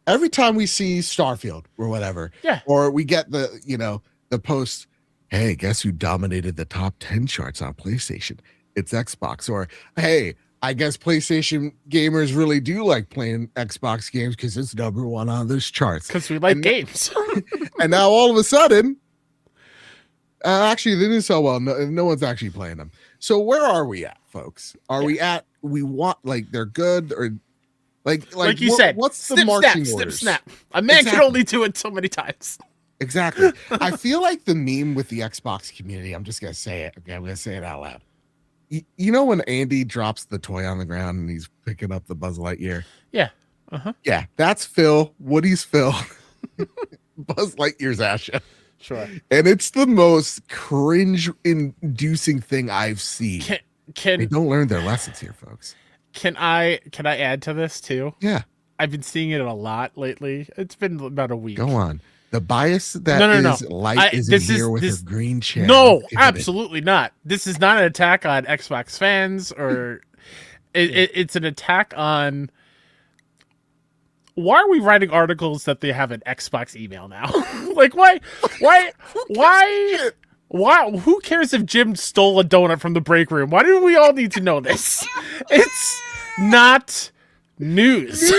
Every time we see Starfield or whatever, yeah, or we get the post. Hey, guess who dominated the top 10 charts on PlayStation? It's Xbox. Or hey, I guess PlayStation gamers really do like playing Xbox games because it's number one on those charts. Because we like games. And now all of a sudden. Actually, they didn't sell well. No one's actually playing them. So where are we at, folks? We want like they're good or like you said? What's the marching orders? Snip, snap. A man can only do it so many times. Exactly. I feel like the meme with the Xbox community. I'm just gonna say it. Okay, I'm gonna say it out loud. You know when Andy drops the toy on the ground and he's picking up the Buzz Lightyear? Yeah. Uh-huh. Yeah, that's Phil. Woody's Phil. Buzz Lightyear's Asha. Sure. And it's the most cringe-inducing thing I've seen. They don't learn their lessons here, folks. Can I add to this too? Yeah. I've been seeing it a lot lately. It's been about a week. Go on. The bias that is Light is in here with her green chair. No, absolutely not. This is not an attack on Xbox fans or it's an attack on. Why are we writing articles that they have an Xbox email now? Like, why? Who cares if Jim stole a donut from the break room? Why do we all need to know this? It's not news.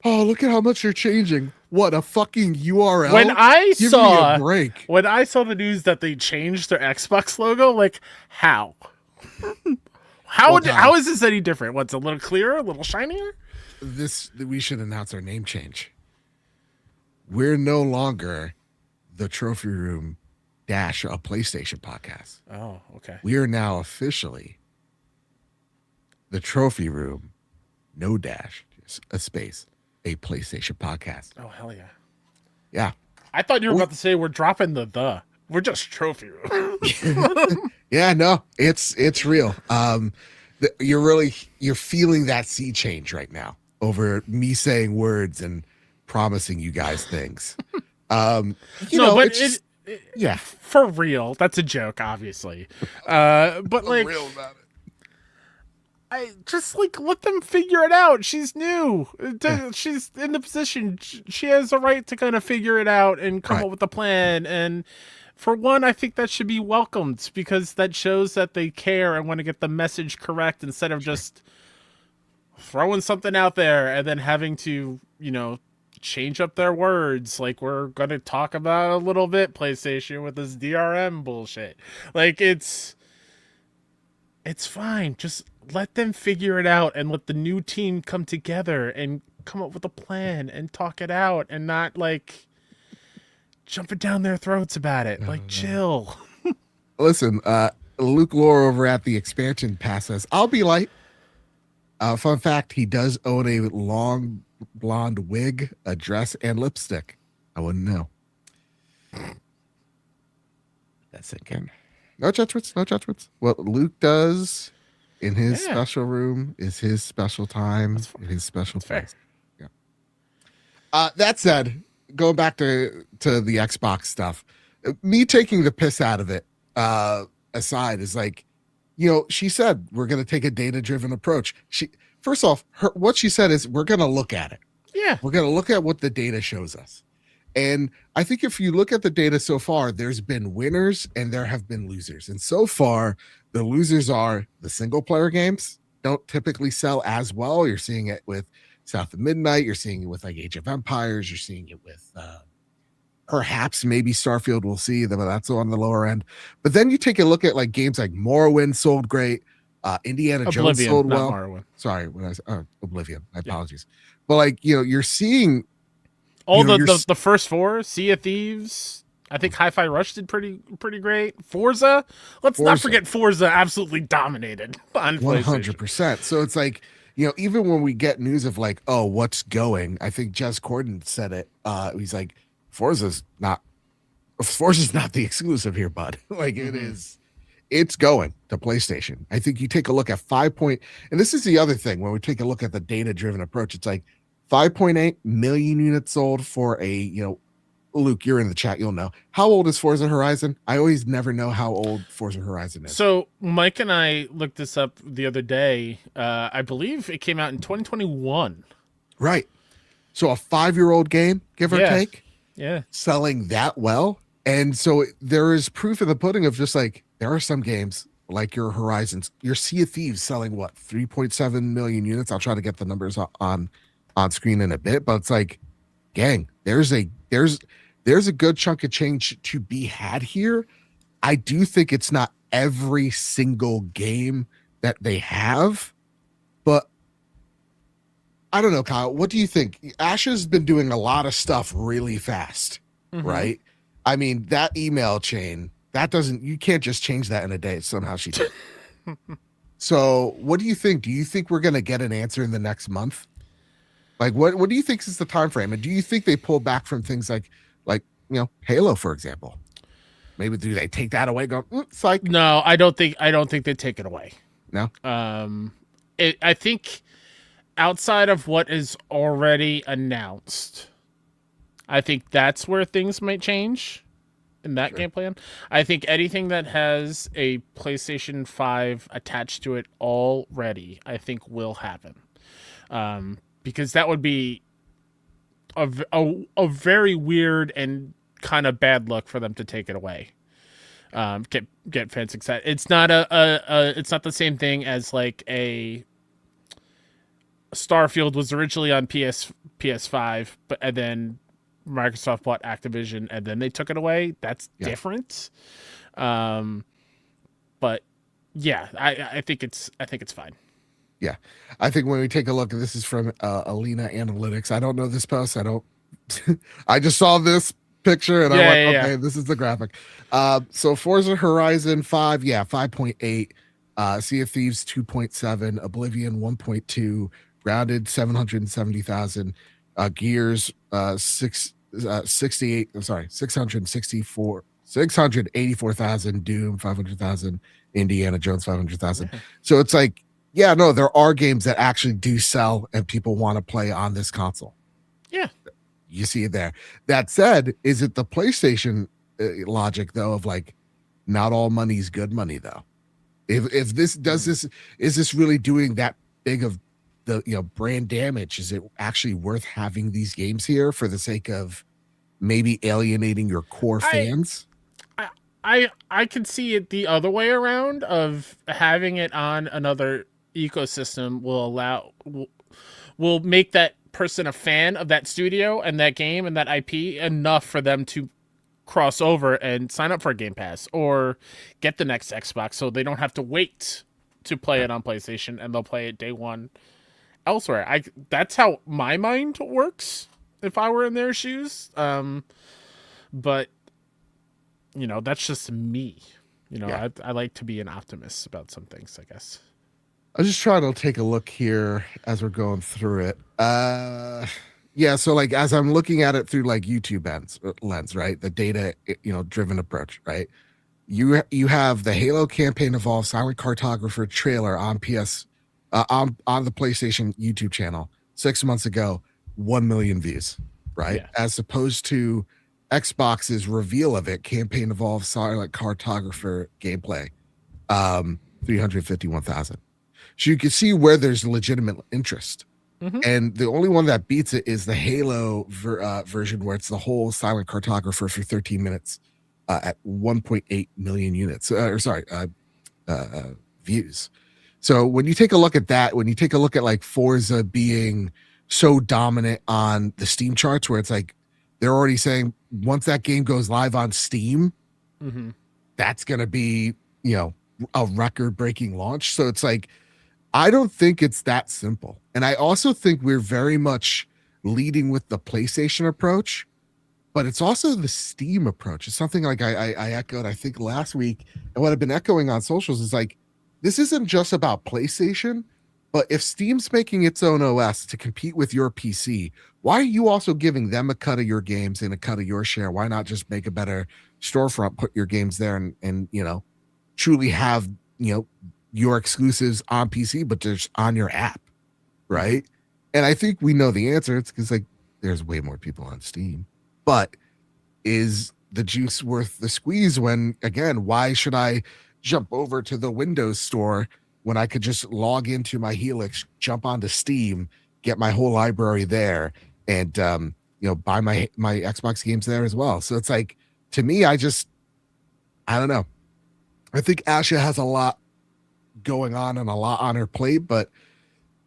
Oh, look at how much you're changing. What, a fucking URL? When I Give me a break. When I saw the news that they changed their Xbox logo, like, how? How is this any different? What's a little clearer, a little shinier? We should announce our name change. We're no longer the Trophy Room - a PlayStation podcast. Oh, okay. We are now officially the Trophy Room, no dash, just a space, a PlayStation podcast. Oh, hell yeah. Yeah. I thought you were about to say we're dropping the. We're just Trophy Room. Yeah, no, it's real. You're feeling that sea change right now over me saying words and promising you guys things. Yeah, for real. That's a joke, obviously. But like, real about it. I just like let them figure it out. She's new. She's in the position. She has the right to kind of figure it out and come up with a plan. And For one, I think that should be welcomed because that shows that they care and want to get the message correct instead of just throwing something out there and then having to, change up their words. Like, we're going to talk about a little bit PlayStation with this DRM bullshit. Like, it's fine. Just let them figure it out and let the new team come together and come up with a plan and talk it out and not like jumping down their throats about it. Like, chill. Listen, Luke Lore over at the expansion pass says, I'll be light. Fun fact, he does own a long blonde wig, a dress, and lipstick. I wouldn't know. That's it, Ken. No judgments, no judgments. What Luke does in his special room is his special time, in his special place. Yeah. That said, going back to the Xbox stuff, me taking the piss out of it aside is like, she said we're going to take a data-driven approach. First off, what she said is we're going to look at it. Yeah. We're going to look at what the data shows us. And I think if you look at the data so far, there's been winners and there have been losers. And so far, the losers are the single-player games don't typically sell as well. You're seeing it with South of Midnight. You're seeing it with like Age of Empires. You're seeing it with perhaps maybe Starfield. We'll see. That's on the lower end. But then you take a look at like games like Morrowind sold great. Indiana Jones sold well. Morrowind. Sorry, when I said Oblivion. My apologies. But like, you're seeing all the first four, Sea of Thieves. I think Hi-Fi Rush did pretty great. Forza. Let's not forget Forza absolutely dominated on 100%. So it's like, even when we get news of like, oh, what's going, I think Jess Corden said it. He's like, Forza's not the exclusive here, bud. Like it is. It's going to PlayStation. I think you take a look at and this is the other thing when we take a look at the data-driven approach. It's like 5.8 million units sold for a, Luke, you're in the chat, you'll know. How old is Forza Horizon? I always never know how old Forza Horizon is. So Mike and I looked this up the other day. I believe it came out in 2021. Right. So a 5-year-old game, give or take. Yeah. Selling that well. And so there is proof in the pudding of just like, there are some games like your Horizons, your Sea of Thieves selling 3.7 million units. I'll try to get the numbers on screen in a bit, but it's like, gang, there's a good chunk of change to be had here. I do think it's not every single game that they have, but I don't know, Kyle, what do you think? Asha's been doing a lot of stuff really fast, right? I mean, that email chain, you can't just change that in a day. Somehow she did. So what do you think? Do you think we're going to get an answer in the next month? Like, what do you think is the time frame? And do you think they pull back from things like Halo, for example? Maybe do they take that away? Go, psych. No, I don't think they take it away. No. I think outside of what is already announced, I think that's where things might change in that game plan. I think anything that has a PlayStation 5 attached to it already, I think will happen. Because that would be a very weird and kind of bad look for them to take it away. Get fans excited. It's not it's not the same thing as like a Starfield was originally on PS5, and then Microsoft bought Activision and then they took it away. That's different. But yeah, I think it's fine. Yeah. I think when we take a look, this is from Alina Analytics. I don't know this post. I just saw this picture and okay, this is the graphic. So Forza Horizon 5, 5.8, Sea of Thieves 2.7, Oblivion 1.2, Grounded 770,000, Gears 684,000, Doom 500,000, Indiana Jones 500,000. So it's like, there are games that actually do sell and people want to play on this console. Yeah. You see it there. That said, is it the PlayStation logic though of like, not all money is good money though? If this does this, is this really doing that big of the brand damage? Is it actually worth having these games here for the sake of maybe alienating your core fans? I can see it the other way around of having it on another ecosystem will make that person a fan of that studio and that game and that IP enough for them to cross over and sign up for a Game Pass or get the next Xbox so they don't have to wait to play it on PlayStation and they'll play it day one elsewhere. That's how my mind works if I were in their shoes. But that's just me. I like to be an optimist about some things, I guess. I'm just trying to take a look here as we're going through it. Yeah, so like as I'm looking at it through like YouTube lens, right? The data, driven approach, right? You have the Halo Campaign Evolved Silent Cartographer trailer on on the PlayStation YouTube channel 6 months ago, 1 million views, right? Yeah. As opposed to Xbox's reveal of it, Campaign Evolved Silent Cartographer gameplay, 351,000. So you can see where there's legitimate interest. Mm-hmm. And the only one that beats it is the Halo version, where it's the whole silent cartographer for 13 minutes at 1.8 million units. Views. So when you take a look at that, when you take a look at like Forza being so dominant on the Steam charts, where it's like they're already saying once that game goes live on Steam, mm-hmm. that's going to be, a record-breaking launch. So it's like, I don't think it's that simple. And I also think we're very much leading with the PlayStation approach, but it's also the Steam approach. It's something like I echoed, I think last week, and what I've been echoing on socials is like, this isn't just about PlayStation, but if Steam's making its own OS to compete with your PC, why are you also giving them a cut of your games and a cut of your share? Why not just make a better storefront, put your games there and truly have, your exclusives on PC, but just on your app, right? And I think we know the answer. It's because like there's way more people on Steam. But is the juice worth the squeeze when, again, why should I jump over to the Windows store when I could just log into my Helix, jump onto Steam, get my whole library there, and buy my Xbox games there as well? So it's like, to me, I don't know. I think Asha has a lot going on and a lot on her plate, but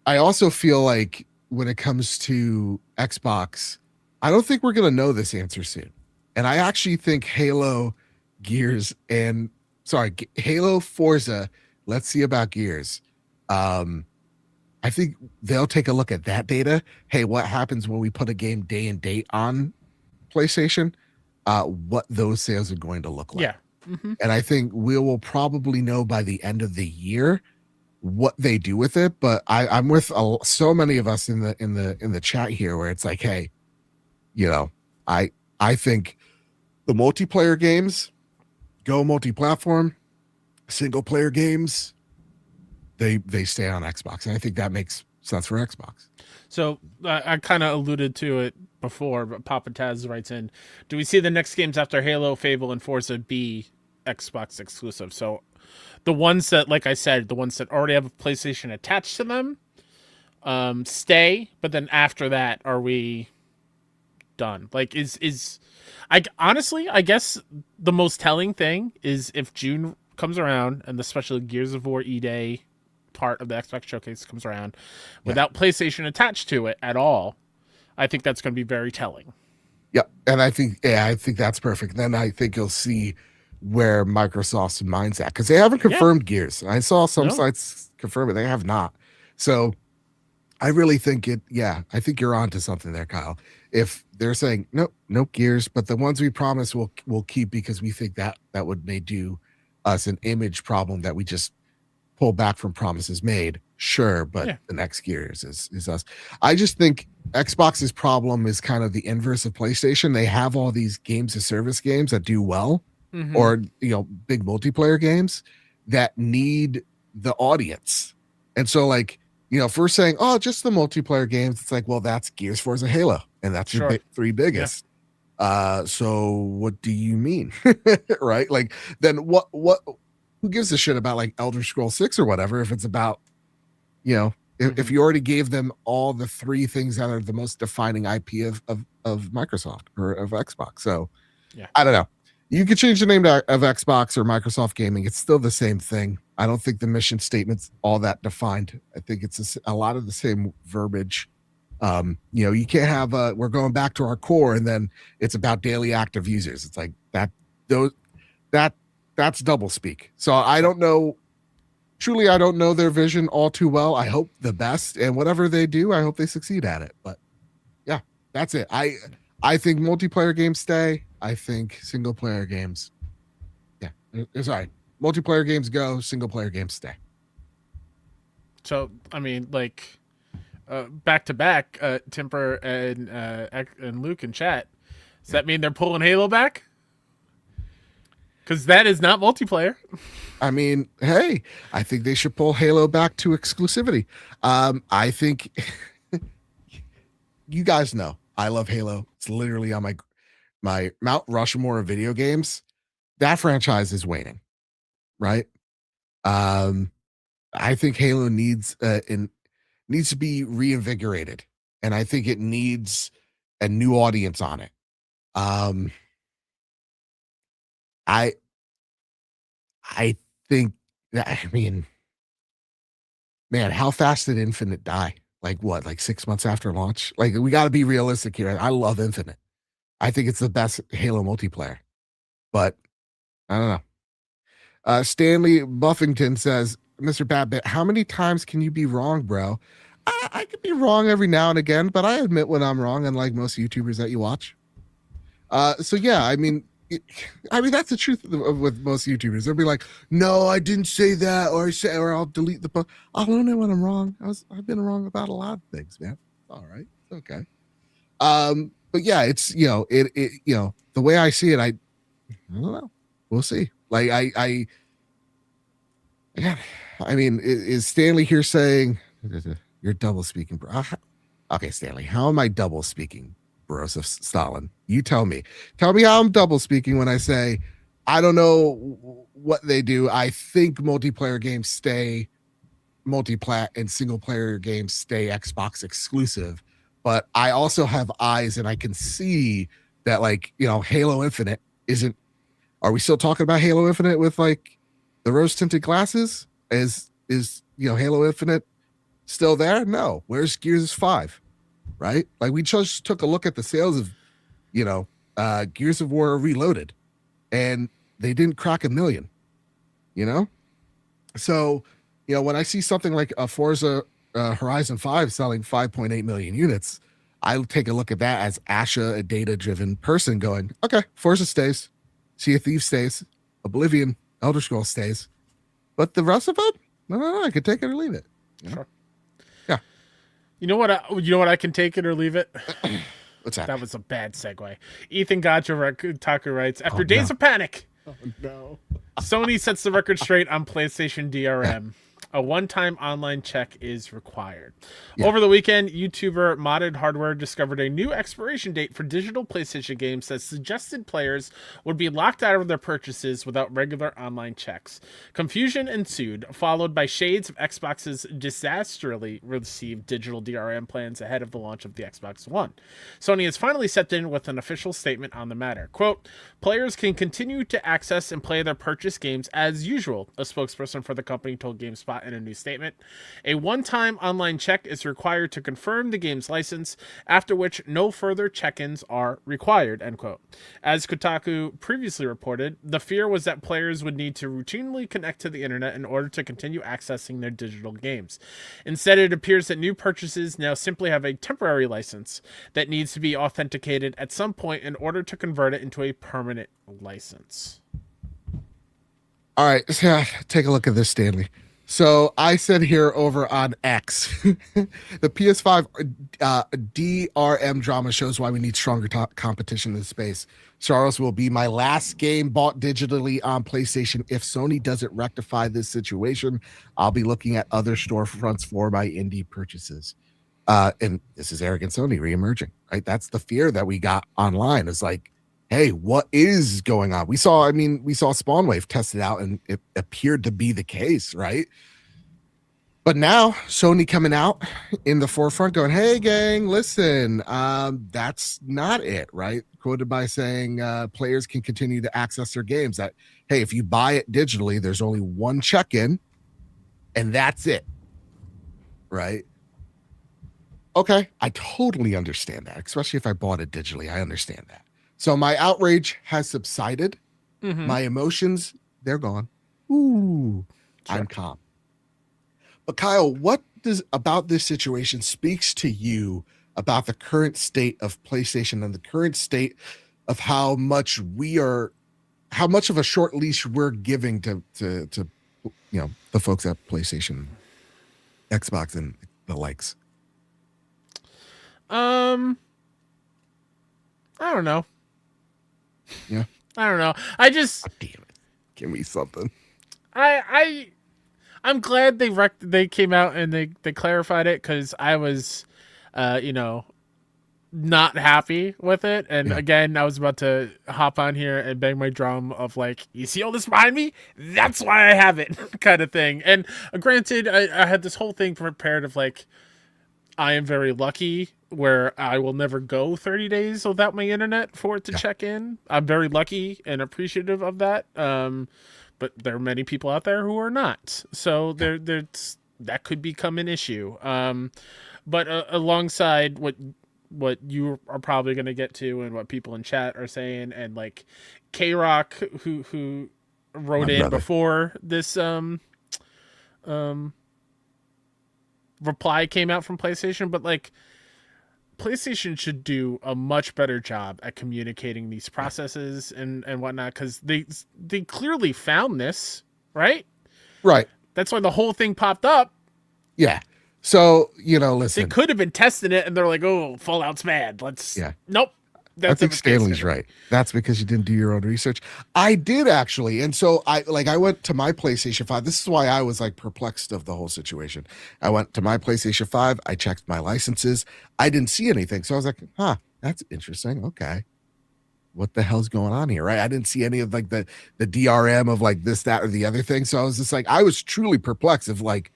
I also feel like when it comes to Xbox, I don't think we're going to know this answer soon. And I actually think Halo, Forza, let's see about Gears. I think they'll take a look at that data. Hey, what happens when we put a game day and date on PlayStation? What those sales are going to look like. Yeah. Mm-hmm. And I think we will probably know by the end of the year what they do with it. But I'm with so many of us in the chat here where it's like, hey, I think the multiplayer games go multi-platform, single player games, they stay on Xbox, and I think that makes sense for Xbox. So I kind of alluded to it before, but Papa Taz writes in, do we see the next games after Halo, Fable, and Forza be Xbox exclusive? So the ones that, like I said, the ones that already have a PlayStation attached to them stay, but then after that, are we done? Like, I honestly, I guess the most telling thing is if June comes around and the special Gears of War E-Day part of the Xbox Showcase comes around without PlayStation attached to it at all, I think that's going to be very telling. Yeah, and I think that's perfect. Then I think you'll see where Microsoft's mind's at, because they haven't confirmed Gears. I saw some sites confirm it; they have not. So I really think I think you're onto something there, Kyle. If they're saying no Gears, but the ones we promise we'll keep because we think that may do us an image problem that we just pull back from promises made. Sure, but the next Gears is us. I just think Xbox's problem is kind of the inverse of PlayStation. They have all these games as service games that do well, or big multiplayer games that need the audience. And so like, if we're saying, oh, just the multiplayer games, it's like, well, that's Gears, Forza, Halo, and that's your three biggest. So what do you mean? Right? Like, then what who gives a shit about like Elder Scrolls 6 or whatever if it's about, if you already gave them all the three things that are the most defining IP of Microsoft or of Xbox. So I don't know. You could change the name of Xbox or Microsoft Gaming. It's still the same thing. I don't think the mission statement's all that defined. I think it's a lot of the same verbiage. You can't have we're going back to our core and then it's about daily active users. It's like that. That's double speak. So I don't know. Truly, I don't know their vision all too well. I hope the best, and whatever they do, I hope they succeed at it. But yeah, that's it. I think multiplayer games stay. I think single player games. Yeah, sorry. Multiplayer games go. Single player games stay. So I mean, like, back to back, Timper and Luke in chat. Does that mean they're pulling Halo back? Because that is not multiplayer. I mean, hey, I think they should pull Halo back to exclusivity. I think you guys know I love Halo. It's literally on my Mount Rushmore of video games. That franchise is waning, right? I think Halo needs to be reinvigorated, and I think it needs a new audience on it. I think that, I mean, man, how fast did Infinite die? Like what, like 6 months after launch? Like, we got to be realistic here. I love Infinite. I think it's the best Halo multiplayer, but I don't know. Stanley Buffington says, Mr. Badbit, how many times can you be wrong, bro? I could be wrong every now and again, but I admit when I'm wrong, unlike most YouTubers that you watch. So yeah, I mean, that's the truth with most YouTubers. They'll be like, "No, I didn't say that," or I'll delete the post. I'll own it when I'm wrong. I've been wrong about a lot of things, man. All right, okay. But yeah, it's the way I see it, I don't know. We'll see. Like I mean, is Stanley here saying you're double speaking, bro? Okay, Stanley, how am I double speaking? Borosov Stalin, you tell me how I'm double speaking when I say I don't know what they do. I think multiplayer games stay multi-plat and single player games stay Xbox exclusive, but I also have eyes and I can see that, like, Halo Infinite isn't. Are we still talking about Halo Infinite with like the rose tinted glasses? Is Halo Infinite still there? No. Where's Gears 5? Right? Like, we just took a look at the sales of, Gears of War Reloaded, and they didn't crack 1 million, So, when I see something like a Forza Horizon 5 selling 5.8 million units, I'll take a look at that as Asha, a data-driven person, going, okay, Forza stays, Sea of Thieves stays, Oblivion, Elder Scrolls stays, but the rest of it, no, I could take it or leave it. Sure. Yeah. You know what I can take it or leave it? What's that? That was a bad segue. Ethan Taku writes, after days of panic, no. Sony sets the record straight on PlayStation DRM. A one-time online check is required. Yeah. Over the weekend, YouTuber Modded Hardware discovered a new expiration date for digital PlayStation games that suggested players would be locked out of their purchases without regular online checks. Confusion ensued, followed by shades of Xbox's disastrously received digital DRM plans ahead of the launch of the Xbox One. Sony has finally stepped in with an official statement on the matter. Quote, players can continue to access and play their purchased games as usual, a spokesperson for the company told GameSpot in a new statement. A one-time online check is required to confirm the game's license, after which no further check-ins are required, end quote. As Kotaku previously reported, the fear was that players would need to routinely connect to the internet in order to continue accessing their digital games. Instead, it appears that new purchases now simply have a temporary license that needs to be authenticated at some point in order to convert it into a permanent license. All right, yeah, take a look at this, Stanley. So I said here over on X, the PS5 DRM drama shows why we need stronger competition in the space. Saros will be my last game bought digitally on PlayStation. If Sony doesn't rectify this situation, I'll be looking at other storefronts for my indie purchases. And this is arrogant Sony reemerging, right? That's the fear that we got online. It's like, hey, what is going on? We saw Spawnwave tested out and it appeared to be the case, right? But now Sony coming out in the forefront going, hey gang, listen, that's not it, right? Quoted by saying players can continue to access their games. That, hey, if you buy it digitally, there's only one check-in and that's it, right? Okay, I totally understand that, especially if I bought it digitally. I understand that. So my outrage has subsided. Mm-hmm. My emotions, they're gone. Ooh, Sure. I'm calm. But Kyle, what does about this situation speaks to you about the current state of PlayStation and the current state of how much of a short leash we're giving to the folks at PlayStation, Xbox, and the likes? I don't know. Yeah. I don't know. I just Oh, damn it. Give me something. I'm glad they came out and they clarified it, because I was not happy with it. And Yeah. again, I was about to hop on here and bang my drum of like, you see all this behind me? That's why I have it, kind of thing. And granted, I had this whole thing prepared of like, I am very lucky where I will never go 30 days without my internet for it to check in. I'm very lucky and appreciative of that. But there are many people out there who are not. So there's that could become an issue. But alongside what you are probably going to get to and what people in chat are saying, and like K-Rock who wrote My in brother. before this reply came out from PlayStation, but like PlayStation should do a much better job at communicating these processes and whatnot, because they clearly found this, right? Right. That's why the whole thing popped up. Yeah. So, They listen. could have been testing it and they're like, oh, Fallout's bad. Yeah. Nope. I That's think Stanley's right. That's because you didn't do your own research. I did actually. And so I went to my PlayStation 5. This is why I was like perplexed of the whole situation. I went to my PlayStation 5. I checked my licenses. I didn't see anything. So I was like, huh, that's interesting. Okay. What the hell's going on here? Right. I didn't see any of like the DRM of like this, that, or the other thing. So I was just like, I was truly perplexed of like,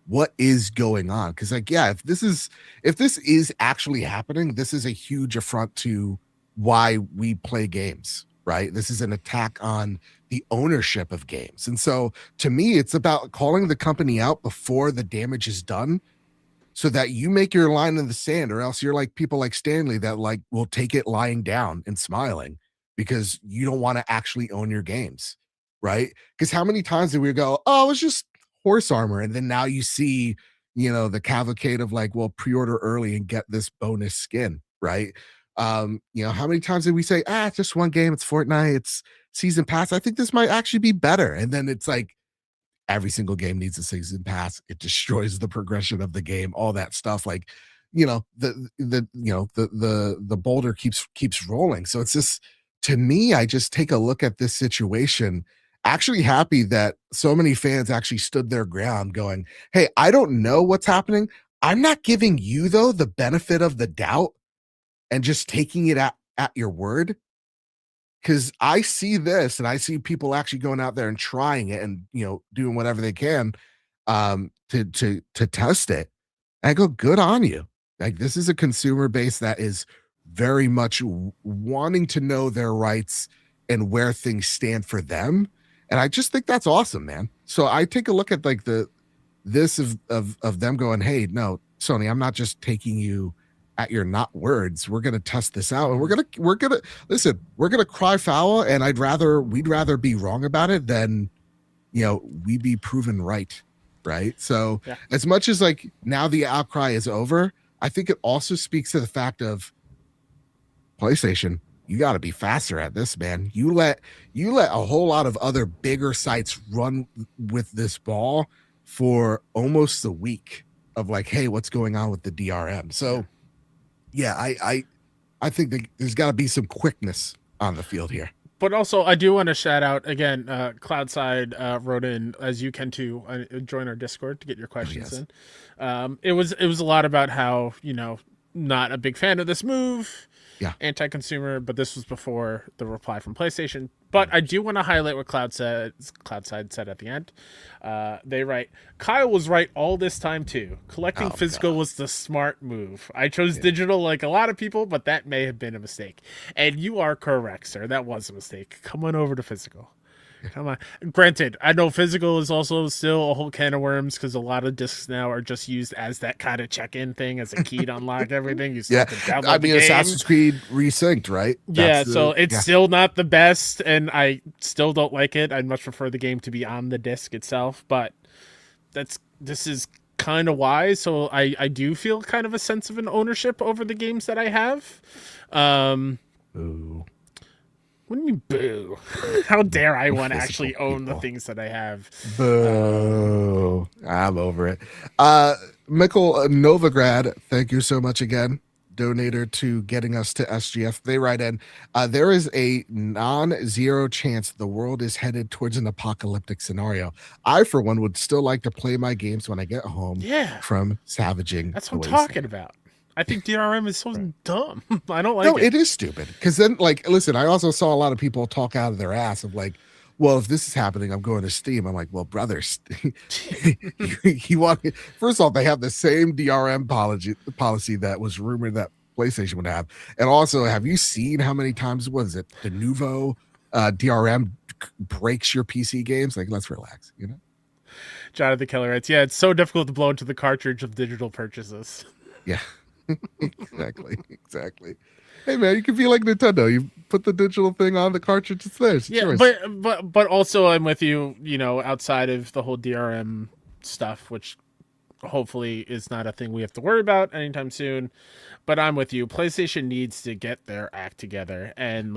what is going on? Because like, yeah, if this is actually happening, this is a huge affront to why we play games, right? This is an attack on the ownership of games. And so to me, it's about calling the company out before the damage is done so that you make your line in the sand, or else you're like people like Stanley that like will take it lying down and smiling because you don't want to actually own your games, right? Because how many times did we go, oh, it's just horse armor, and then now you see, the cavalcade of like, well, pre-order early and get this bonus skin, right? How many times did we say, it's just one game, it's Fortnite, it's season pass, I think this might actually be better, and then it's like every single game needs a season pass. It destroys the progression of the game, all that stuff. Like, the boulder keeps rolling. So it's just, to me, I just take a look at this situation, actually happy that so many fans actually stood their ground going, hey, I don't know what's happening. I'm not giving you though the benefit of the doubt and just taking it at your word. Because I see this and I see people actually going out there and trying it and doing whatever they can to test it. I go, good on you. Like, this is a consumer base that is very much wanting to know their rights and where things stand for them. And I just think that's awesome, man. So I take a look at like this of them going, hey, no, Sony, I'm not just taking you at your not words. We're gonna test this out, and we're gonna listen. We're gonna cry foul, and we'd rather be wrong about it than we be proven right. Right. So Yeah. as much as like now the outcry is over, I think it also speaks to the fact of PlayStation. You got to be faster at this, man. You let a whole lot of other bigger sites run with this ball for almost a week of like, hey, what's going on with the DRM? So yeah, I think that there's got to be some quickness on the field here. But also, I do want to shout out again. Cloudside wrote in, as you can too. Join our Discord to get your questions in. It was a lot about how not a big fan of this move. Yeah. anti-consumer, but this was before the reply from PlayStation. But I do want to highlight what Cloudside said at the end. They write, Kyle was right all this time too. Collecting physical was the smart move. I chose digital like a lot of people, but that may have been a mistake. And you are correct, sir. That was a mistake. Come on over to physical. Come on. Granted, I know physical is also still a whole can of worms because a lot of discs now are just used as that kind of check-in thing, as a key to unlock everything. You still have to download I mean, the game. Assassin's Creed Resynced, right? So it's still not the best, and I still don't like it. I'd much prefer the game to be on the disc itself, but this is kind of why. So I do feel kind of a sense of an ownership over the games that I have. Ooh. What do you mean, boo? How dare I want to actually own the things that I have? Boo. I'm over it. Mikkel Novigrad, thank you so much again. Donator to getting us to SGF. They write in, there is a non-zero chance the world is headed towards an apocalyptic scenario. I, for one, would still like to play my games when I get home from savaging. That's what I'm talking about. I think DRM is so dumb. I don't like it. No, it is stupid. Because then, like, listen, I also saw a lot of people talk out of their ass of like, well, if this is happening, I'm going to Steam. I'm like, well, brothers, first off, they have the same DRM policy that was rumored that PlayStation would have. And also, have you seen how many times, the Nouveau DRM breaks your PC games? Like, let's relax, you know? Jonathan Keller writes, yeah, it's so difficult to blow into the cartridge of digital purchases. Yeah. Exactly. Hey man, you can be like Nintendo. You put the digital thing on the cartridge, it's there. It's yours. But also I'm with you, outside of the whole DRM stuff, which hopefully is not a thing we have to worry about anytime soon. But I'm with you. PlayStation needs to get their act together and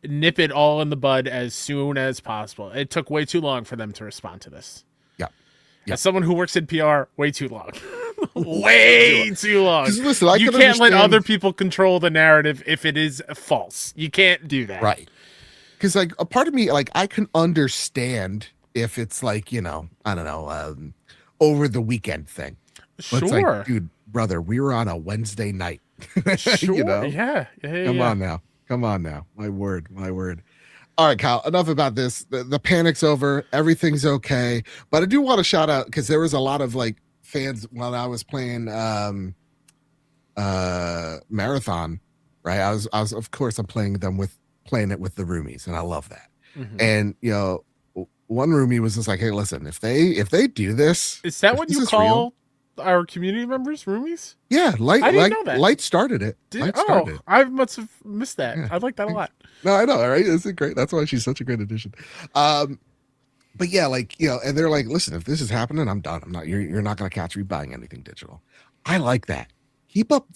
nip it all in the bud as soon as possible. It took way too long for them to respond to this. Yeah. As someone who works in PR, way too long. Way too long. Listen, you can't let other people control the narrative if it is false. You can't do that. Right. Because a part of me, I can understand if it's I don't know, over the weekend thing. But sure. It's like, dude, brother, we were on a Wednesday night. Sure. Yeah. Come on now. My word. All right, Kyle, enough about this. The panic's over. Everything's okay. But I do want to shout out, because there was a lot of fans while I was playing Marathon, right? I was of course I'm playing it with the roomies, and I love that. Mm-hmm. And one roomie was just like, hey, listen, if they do this, is that what you call our community members, roomies? Yeah, I didn't know that. Light started it. I must have missed that. Yeah. I like that a lot. No, I know, right? Isn't great? That's why she's such a great addition. But yeah, and they're like, listen, if this is happening, I'm done. You're not going to catch me buying anything digital. I like that. Keep up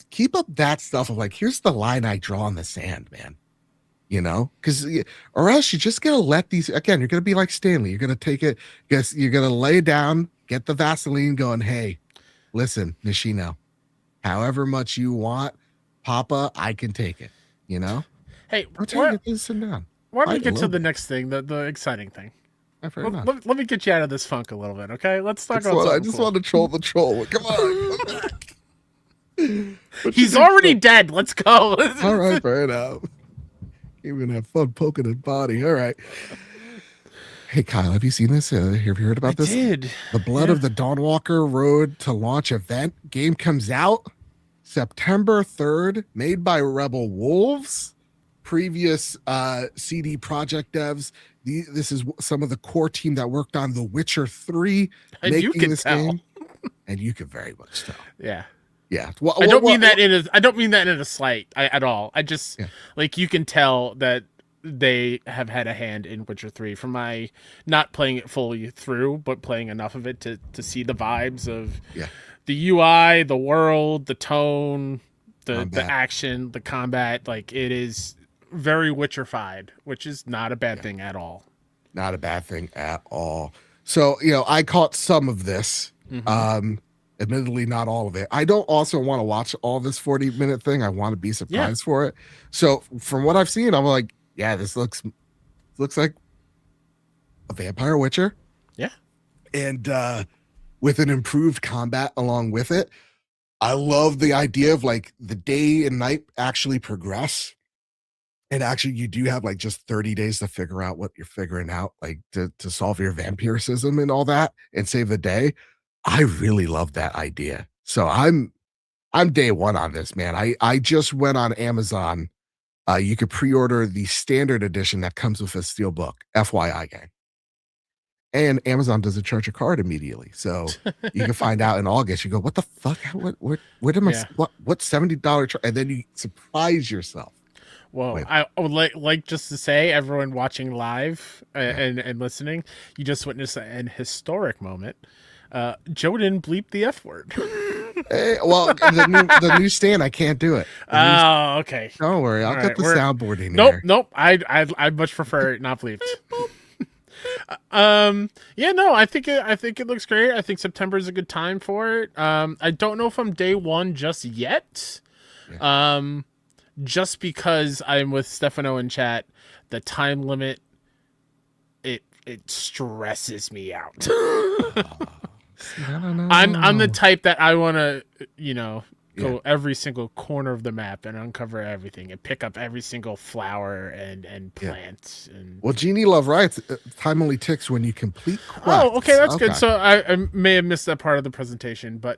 that stuff of here's the line I draw in the sand, man. Because or else you're just going to let these, again, you're going to be like Stanley. You're going to take it, you're going to lay down, get the Vaseline going, hey, listen, Nishino, however much you want, Papa, I can take it, Hey, why don't we get to the next thing, the exciting thing? Let me get you out of this funk a little bit, okay? Let's talk about something. I just want to troll the troll. Come on. He's already dead. Let's go. All right, fair enough. You're going to have fun poking his body. All right. Hey, Kyle, have you seen this? Have you heard about this? I did. The Blood of the Dawnwalker Road to Launch event game comes out September 3rd, made by Rebel Wolves. Previous CD Projekt devs. This is some of the core team that worked on The Witcher 3 and making this game. And you can very much tell. Yeah. Yeah. I don't mean that in a slight at all. I just you can tell that they have had a hand in Witcher 3 from my not playing it fully through, but playing enough of it to see the vibes of the UI, the world, the tone, the action, the combat. It is very Witcher-fied, which is not a bad thing at all. Not a bad thing at all. So, I caught some of this. Mm-hmm. Admittedly, not all of it. I don't also want to watch all this 40-minute thing. I want to be surprised for it. So, from what I've seen, I'm like, yeah, this looks like a Vampire Witcher. Yeah. And with an improved combat along with it. I love the idea of like the day and night actually progress. And actually, you do have like just 30 days to figure out what you're figuring out, like to solve your vampirism and all that and save the day. I really love that idea. So I'm day one on this, man. I just went on Amazon. You could pre-order the standard edition that comes with a steelbook, FYI gang. And Amazon doesn't charge a card immediately. So you can find out in August. You go, what the fuck? What am I? What $70 and then you surprise yourself. Well, Wait. I would like just to say, everyone watching live and listening, you just witnessed an historic moment. Joe didn't bleep the F word. Well, the new stand, I can't do it. Oh, okay. Don't worry, I'll cut the soundboarding. Nope. I much prefer it not bleeped. Yeah, no, I think it looks great. I think September is a good time for it. I don't know if I'm day one just yet. Yeah. Just because I'm with Stefano in chat, the time limit it stresses me out. I'm the type that I want to, go every single corner of the map and uncover everything and pick up every single flower and plant. And well, Genie Love writes, time only ticks when you complete quests. Oh, okay, that's good. So I may have missed that part of the presentation, but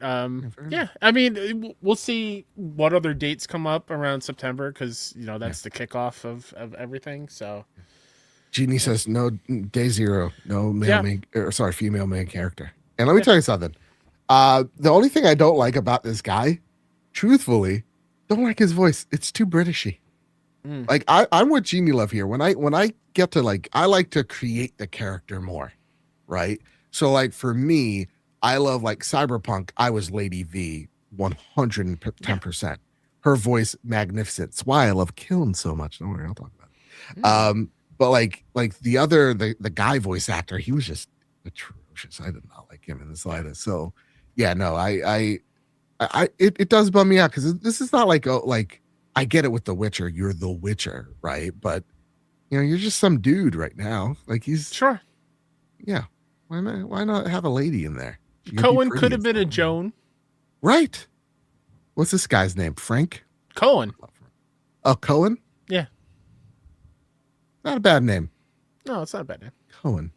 yeah, I mean, we'll see what other dates come up around September because that's the kickoff of everything. So Genie says no, day zero, no female main character. And let me tell you something. The only thing I don't like about this guy, truthfully, don't like his voice. It's too Britishy. Like I'm with Genie Love here. When I get to I like to create the character more, right? So like for me, I love like Cyberpunk. I was Lady V 110%. Her voice magnificent. It's why I love Kilm so much. Don't worry, I'll talk about it. But like the guy voice actor, he was just atrocious. I did not like him in the slightest. So yeah, no, it does bum me out because this is not like I get it with The Witcher. You're The Witcher, right? But you're just some dude right now. Like he's sure. Yeah. Why not have a lady in there? Cohen could have been a Joan. Right. What's this guy's name? Frank? Cohen. Oh, Cohen? Yeah. Not a bad name. No, it's not a bad name. Cohen.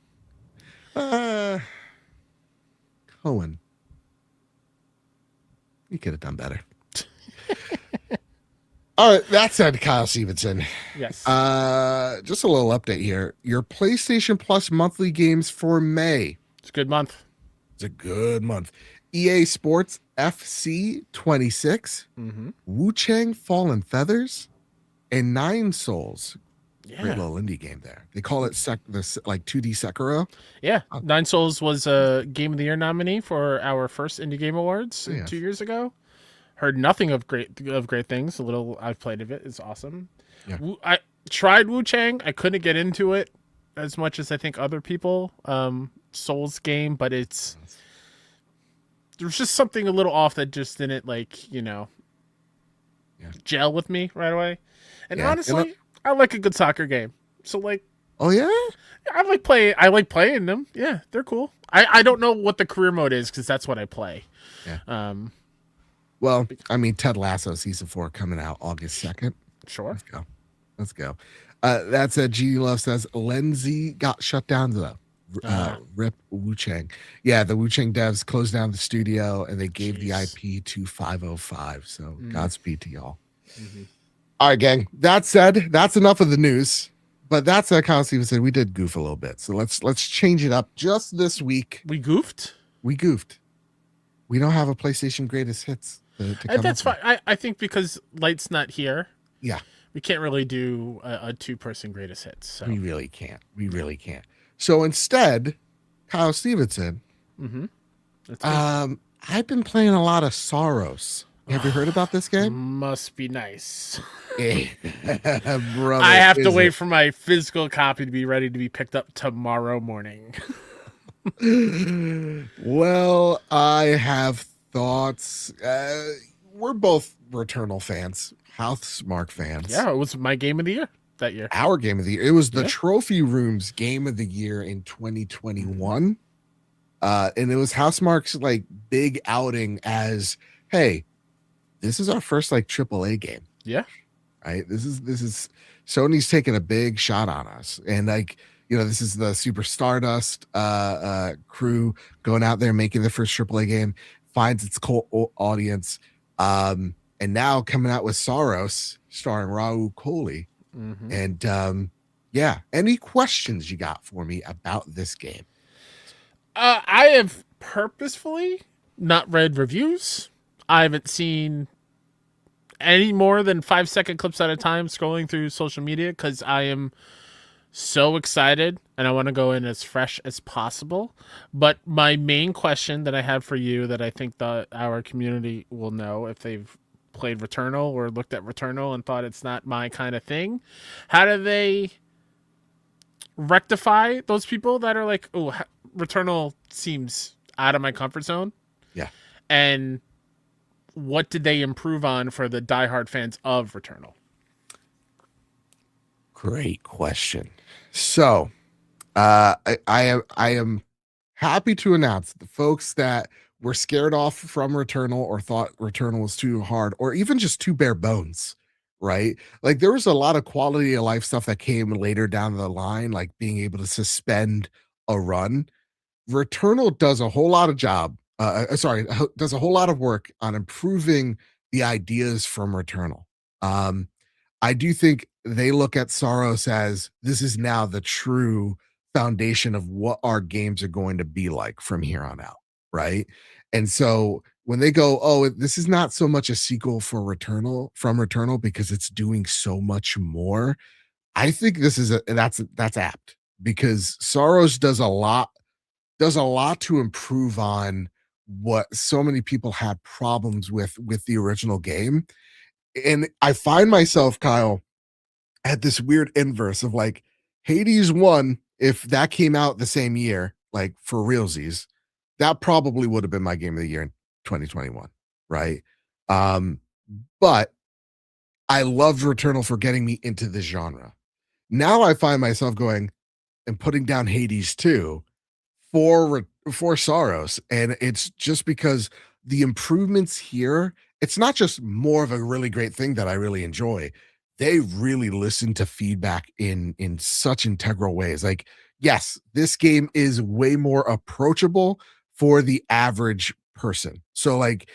Cohen. You could have done better. All right, that said, Kyle Stevenson. Yes. Just a little update here. Your PlayStation Plus monthly games for May. It's a good month. It's a good month. EA Sports FC 26, Wu Chang Fallen Feathers, and Nine Souls. Yeah. Great little indie game there. They call it 2D Sekiro. Yeah. Nine Souls was a Game of the Year nominee for our first Indie Game Awards 2 years ago. Heard nothing of great things. A little I've played of it. It's awesome. Yeah. I tried Wu Chang. I couldn't get into it as much as I think other people. Souls game, but there's just something a little off that just didn't gel with me right away. And honestly, I like a good soccer game. So oh yeah, I like playing them. Yeah, they're cool. I don't know what the career mode is because that's what I play. Yeah. Well, I mean, Ted Lasso season 4 coming out August 2nd. Sure. Let's go. That said, G Love says Lenzi got shut down though. Rip Wu Chang. Yeah, the Wu Chang devs closed down the studio and they gave the IP to 505. So Godspeed to y'all. All right, gang. That said, that's enough of the news. But that's like how Steven said, we did goof a little bit. So let's change it up just this week. We goofed. We don't have a PlayStation Greatest Hits. That's fine. I think because Light's not here. Yeah. We can't really do a 2-person Greatest Hits. So. We really can't. So instead, Kyle Stevenson, I've been playing a lot of Saros. Have you heard about this game? Must be nice. Brother, I have to wait for my physical copy to be ready to be picked up tomorrow morning. Well, I have thoughts. We're both Returnal fans, Housemarque fans. Yeah, it was my game of the year that year. Our game of the year. It was the Trophy Room's game of the year in 2021. And it was Housemarque's big outing as, hey, this is our first like AAA game, Yeah. right? This is Sony's taking a big shot on us, and like this is the Super Stardust crew going out there making the first AAA game, finds its cult audience, and now coming out with Saros starring Raul Kohli, Mm-hmm. and yeah. Any questions you got for me about this game? I have purposefully not read reviews. I haven't seen any more than 5-second clips at a time scrolling through social media because I am so excited and I want to go in as fresh as possible. But my main question that I have for you that I think that our community will know if they've played Returnal or looked at Returnal and thought it's not my kind of thing, how do they rectify those people that are like, oh, Returnal seems out of my comfort zone? Yeah. And what did they improve on for the diehard fans of Returnal? Great question. So, I am happy to announce the folks that were scared off from Returnal or thought Returnal was too hard or even just too bare bones, right? Like there was a lot of quality of life stuff that came later down the line, like being able to suspend a run. Returnal does a whole lot of does a whole lot of work on improving the ideas from Returnal. Um, I do think they look at Saros as this is now the true foundation of what our games are going to be like from here on out, right? And so when they go, oh, this is not so much a sequel for Returnal because it's doing so much more. I think this is that's apt because Saros does a lot to improve on what so many people had problems with the original game. And I find myself, Kyle, at this weird inverse of like Hades 1, if that came out the same year, like for realsies, that probably would have been my game of the year in 2021, right? Um, but I loved Returnal for getting me into this genre. Now I find myself going and putting down Hades 2 for Saros, and it's just because the improvements here, it's not just more of a really great thing that I really enjoy. They really listen to feedback in such integral ways. Like, yes, this game is way more approachable for the average person. So like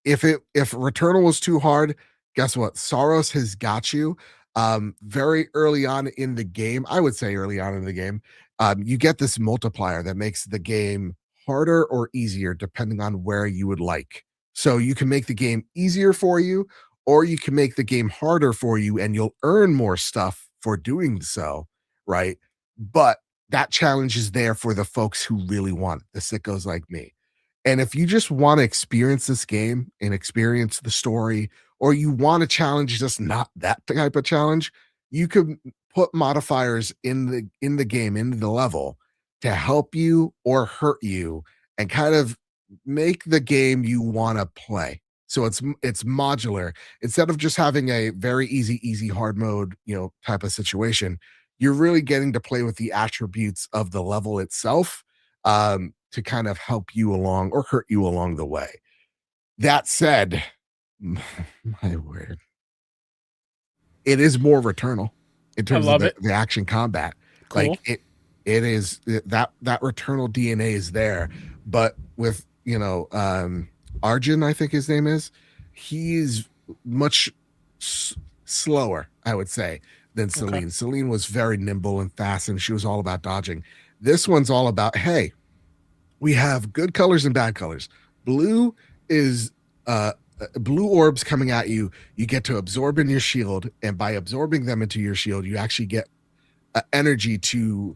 if Returnal was too hard, guess what? Saros has got you. Very early on in the game, I would say early on in the game, you get this multiplier that makes the game harder or easier depending on where you would like. So you can make the game easier for you, or you can make the game harder for you and you'll earn more stuff for doing so, right? But that challenge is there for the folks who really want it, the sickos like me. And if you just want to experience this game and experience the story, or you want a challenge, just not that type of challenge, you could put modifiers in the game, into the level to help you or hurt you and kind of make the game you want to play. So it's modular. Instead of just having a very easy hard mode, type of situation, you're really getting to play with the attributes of the level itself, to kind of help you along or hurt you along the way. That said, my word, it is more Returnal in terms of the action combat. Cool. Like it is that Returnal DNA is there, but with Arjun, I think his name is, he's much slower, I would say, than Celine. Okay. Celine was very nimble and fast, and she was all about dodging. This one's all about, hey, we have good colors and bad colors. Blue is blue orbs coming at you. You get to absorb in your shield, and by absorbing them into your shield, you actually get energy to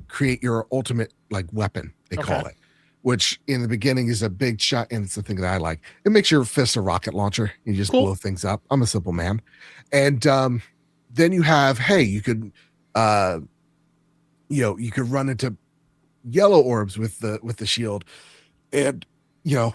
create your ultimate weapon. They call it, which in the beginning is a big shot, and it's the thing that I like. It makes your fist a rocket launcher. You just blow things up. I'm a simple man, and then you have, hey, you could you could run into yellow orbs with the shield, and you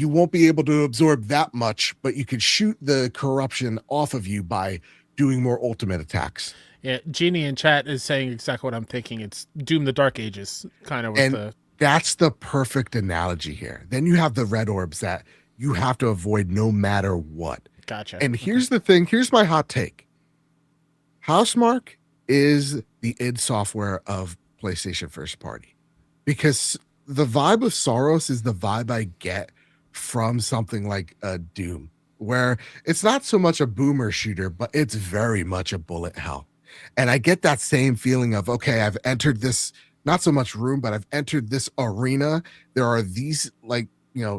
won't be able to absorb that much, but you could shoot the corruption off of you by doing more ultimate attacks. Yeah, Genie in chat is saying exactly what I'm thinking. It's Doom the Dark Ages, kind of. That's the perfect analogy here. Then you have the red orbs that you have to avoid no matter what. Gotcha. And here's the thing, here's my hot take. Housemarque is the id software of PlayStation first party, because the vibe of Saros is the vibe I get from something like a Doom, where it's not so much a boomer shooter, but it's very much a bullet hell. And I get that same feeling of, okay, I've entered this, not so much room, but I've entered this arena. There are these, like,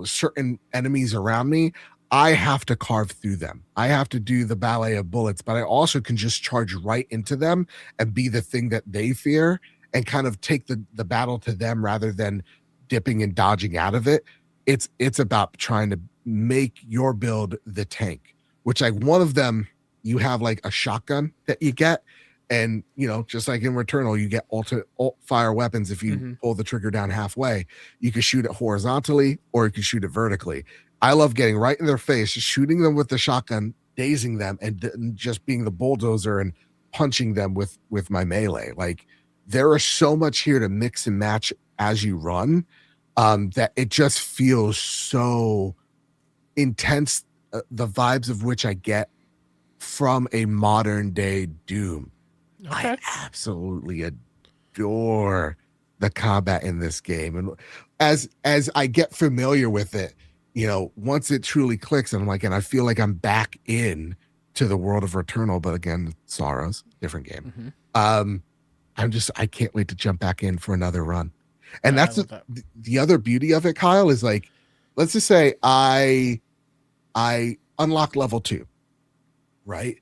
certain enemies around me. I have to carve through them. I have to do the ballet of bullets, but I also can just charge right into them and be the thing that they fear and kind of take the battle to them rather than dipping and dodging out of it. It's about trying to make your build the tank, which, like, one of them, you have like a shotgun that you get, and just like in Returnal, you get alt fire weapons. If you pull the trigger down halfway, you can shoot it horizontally or you can shoot it vertically. I love getting right in their face, shooting them with the shotgun, dazing them, and just being the bulldozer and punching them with my melee. Like, there is so much here to mix and match as you run, that it just feels so intense. The vibes of which I get from a modern day Doom. Okay. I absolutely adore the combat in this game, and as I get familiar with it, once it truly clicks, and I feel like I'm back in to the world of Returnal, but again, Saros, different game. I can't wait to jump back in for another run. And that's the other beauty of it, Kyle, is like, let's just say I unlock level 2, right?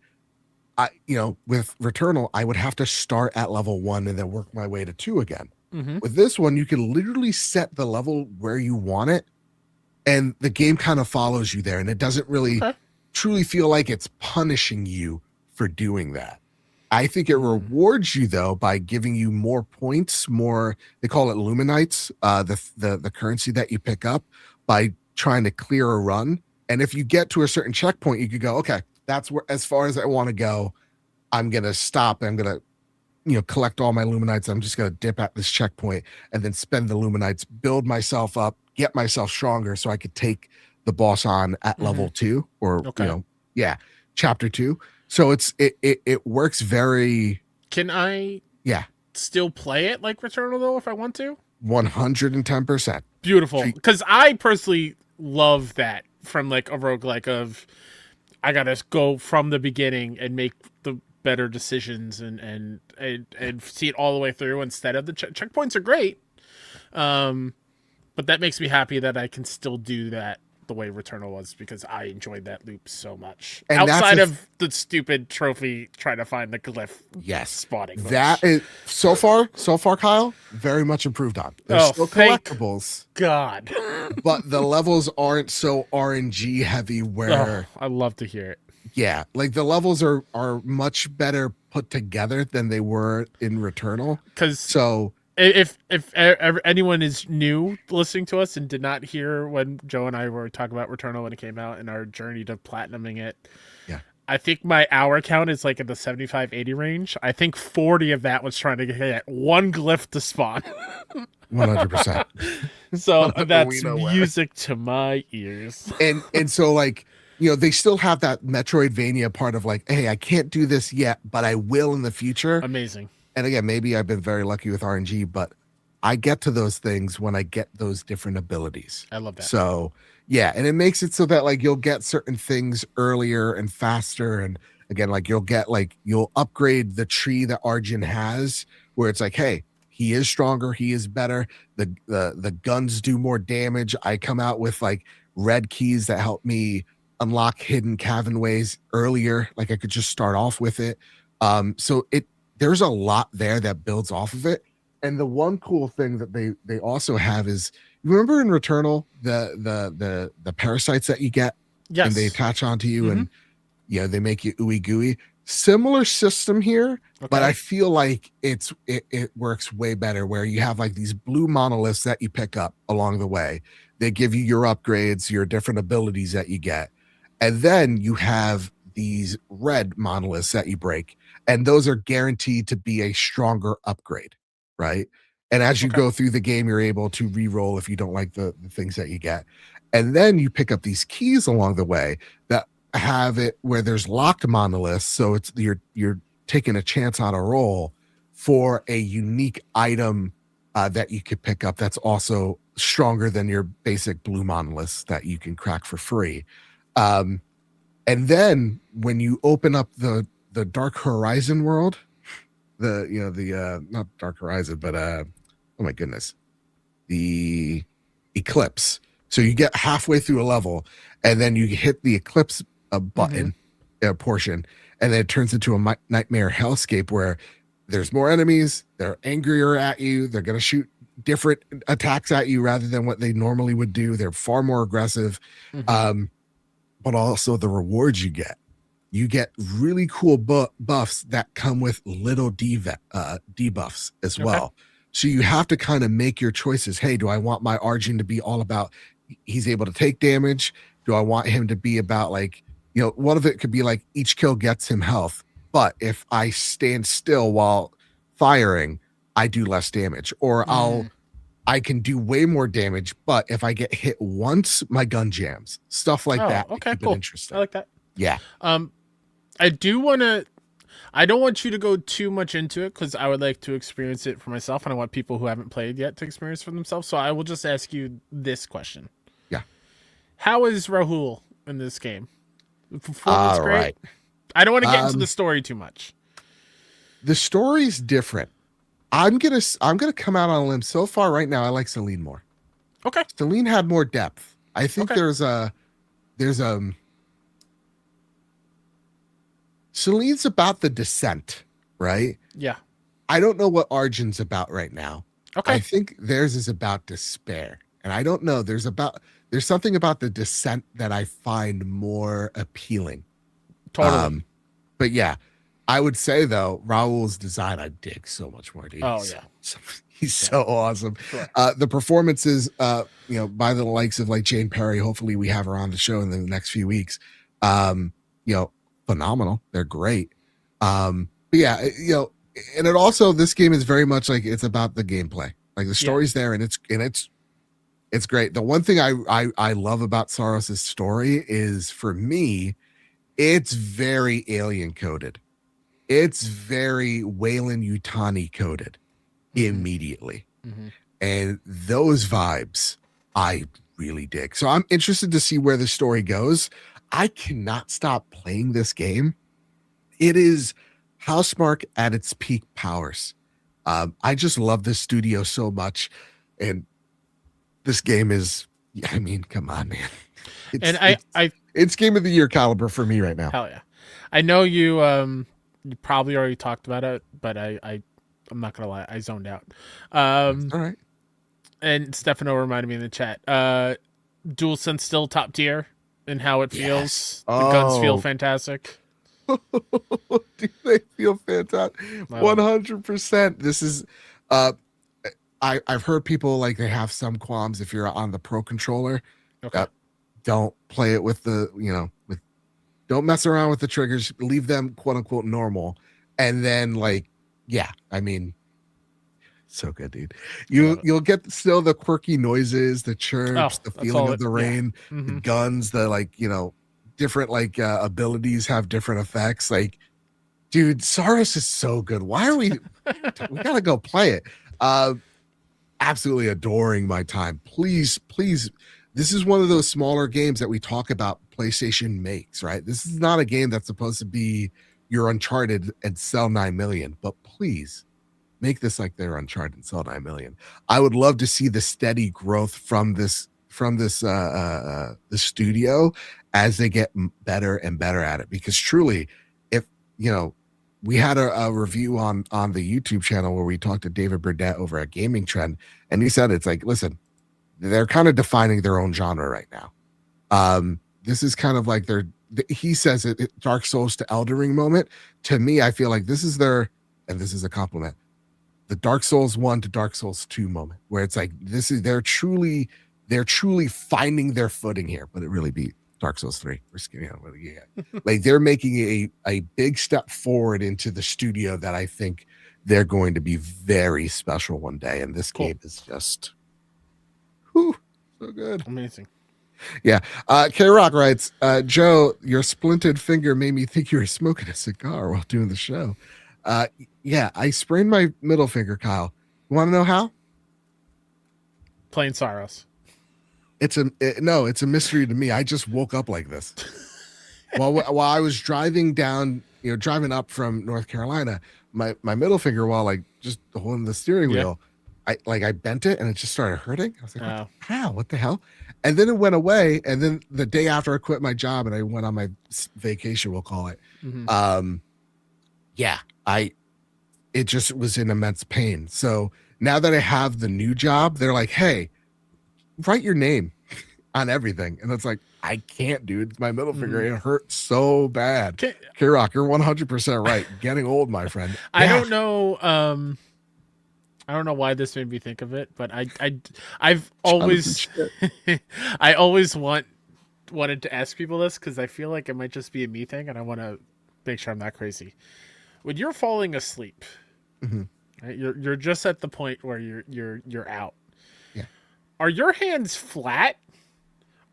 With Returnal, I would have to start at level 1 and then work my way to 2 again. With this one, you can literally set the level where you want it, and the game kind of follows you there, and it doesn't really truly feel like it's punishing you for doing that. I think it rewards you, though, by giving you more points, more, they call it Luminites, the currency that you pick up by trying to clear a run. And if you get to a certain checkpoint, you could go, okay, that's where, as far as I want to go, I'm going to stop. I'm going to, collect all my Luminites. I'm just going to dip at this checkpoint and then spend the Luminites, build myself up, get myself stronger so I could take the boss on at level 2 or, chapter 2. So it works very. Can I still play it like Returnal, though, if I want to? 110%. Beautiful. Because I personally love that from like a roguelike of, I gotta go from the beginning and make the better decisions and see it all the way through instead of the checkpoints are great. But that makes me happy that I can still do that the way Returnal was, because I enjoyed that loop so much. And outside of the stupid trophy trying to find the glyph spotting. That is so far, Kyle, very much improved on. There's still collectibles. God. But the levels aren't so RNG heavy where I love to hear it. Yeah, like the levels are much better put together than they were in Returnal. If anyone is new listening to us and did not hear when Joe and I were talking about Returnal when it came out and our journey to platinuming it, I think my hour count is like in the 75-80 range. I think 40 of that was trying to get one glyph to spawn. 100%. So that's music to my ears. And so, like, they still have that Metroidvania part of like, hey, I can't do this yet, but I will in the future. Amazing. And again, maybe I've been very lucky with RNG, but I get to those things when I get those different abilities. I love that. So, yeah, and it makes it so that, like, you'll get certain things earlier and faster. And again, like, you'll upgrade the tree that Arjun has, where it's like, hey, he is stronger, he is better. The guns do more damage. I come out with, like, red keys that help me unlock hidden cavern ways earlier. Like, I could just start off with it. So there's a lot there that builds off of it. And the one cool thing that they also have is, you remember in Returnal the parasites that you get? Yes. And they attach onto you and they make you ooey gooey. Similar system here, but I feel like it works way better, where you have like these blue monoliths that you pick up along the way. They give you your upgrades, your different abilities that you get. And then you have these red monoliths that you break, and those are guaranteed to be a stronger upgrade, right? And as you go through the game, you're able to re-roll if you don't like the things that you get. And then you pick up these keys along the way that have it where there's locked monoliths. So it's you're taking a chance on a roll for a unique item that you could pick up that's also stronger than your basic blue monoliths that you can crack for free. And then when you open up the Dark Horizon world, the not Dark Horizon, but oh my goodness, the Eclipse. So you get halfway through a level, and then you hit the Eclipse button portion, and then it turns into a nightmare hellscape where there's more enemies. They're angrier at you. They're going to shoot different attacks at you rather than what they normally would do. They're far more aggressive. But also the rewards you get. You get really cool buffs that come with little debuffs as well. So you have to kind of make your choices. Hey, do I want my Arjun to be all about he's able to take damage? Do I want him to be about like, one of it could be like each kill gets him health. But if I stand still while firing, I do less damage. Or I can do way more damage, but if I get hit once, my gun jams. Stuff like that. Okay, keep cool. it interesting. I like that. Yeah. I don't want you to go too much into it because I would like to experience it for myself, and I want people who haven't played yet to experience for themselves. So I will just ask you this question. Yeah. How is Rahul in this game? The performance great? Right. I don't want to get into the story too much. The story's different. I'm gonna come out on a limb. So far right now, I like Celine more. Okay. Celine had more depth. I think there's Celine's about the descent, right? Yeah. I don't know what Arjun's about right now. Okay. I think theirs is about despair. And I don't know. There's something about the descent that I find more appealing. Totally. But yeah, I would say though, Raul's design I dig so much more, dude. Oh yeah. He's so awesome. Sure. The performances, by the likes of like Jane Perry, hopefully we have her on the show in the next few weeks. Phenomenal. They're great. But yeah, and it also, this game is very much like it's about the gameplay. Like the story's there and it's great. The one thing I love about Saros' story is, for me, it's very alien coded. It's very Wayland Yutani coded immediately. And those vibes I really dig. So I'm interested to see where the story goes. I cannot stop playing this game. It is Housemarque at its peak powers. I just love this studio so much. And this game is, I mean, come on, man. It's game of the year caliber for me right now. Hell yeah. I know you probably already talked about it, but I'm not gonna lie, I zoned out. All right. And Stefano reminded me in the chat. DualSense still top tier in how it feels. The guns feel fantastic. Do they feel fantastic? 100%. This is I've heard people like they have some qualms if you're on the Pro controller. Okay. Don't play it with don't mess around with the triggers, leave them quote unquote normal. And then I mean, so good, dude. You'll get still the quirky noises, the chirps, the feeling of the rain, the guns, the different abilities have different effects. Like, dude, Saros is so good. Why are we gotta go play it. Absolutely adoring my time. Please, this is one of those smaller games that we talk about PlayStation makes, right? This is not a game that's supposed to be your Uncharted and sell 9 million, but please make this like their Uncharted and sell 9 million. I would love to see the steady growth from this the studio as they get better and better at it. Because truly, if we had a review on the YouTube channel where we talked to David Burdett over at Gaming Trend, and he said it's like, listen, they're kind of defining their own genre right now. This is kind of like he says it Dark Souls to Elden Ring moment. To me, I feel like this is and this is a compliment, the Dark Souls 1 to Dark Souls 2 moment, where it's like they're truly finding their footing here, but it really beat Dark Souls 3. Like they're making a big step forward into the studio that I think they're going to be very special one day. And this game is just so good. Amazing. Yeah. K Rock writes, Joe, your splinted finger made me think you were smoking a cigar while doing the show. Yeah, I sprained my middle finger, Kyle. You want to know how? Playing Saros. No, it's a mystery to me. I just woke up like this. While I was driving down, driving up from North Carolina, my middle finger, while like just holding the steering wheel, I bent it and it just started hurting. I was like, how? What the hell? And then it went away. And then the day after I quit my job and I went on my vacation, we'll call it. Mm-hmm. It just was in immense pain. So now that I have the new job, they're like, hey, write your name on everything. And it's like, I can't, dude. It's my middle finger. It hurts so bad. K-Rock, you're 100% right. Getting old, my friend. I don't know. I don't know why this made me think of it, but I've always, I always wanted to ask people this because I feel like it might just be a me thing, and I want to make sure I'm not crazy. When you're falling asleep, right, you're just at the point where you're out. Yeah. Are your hands flat?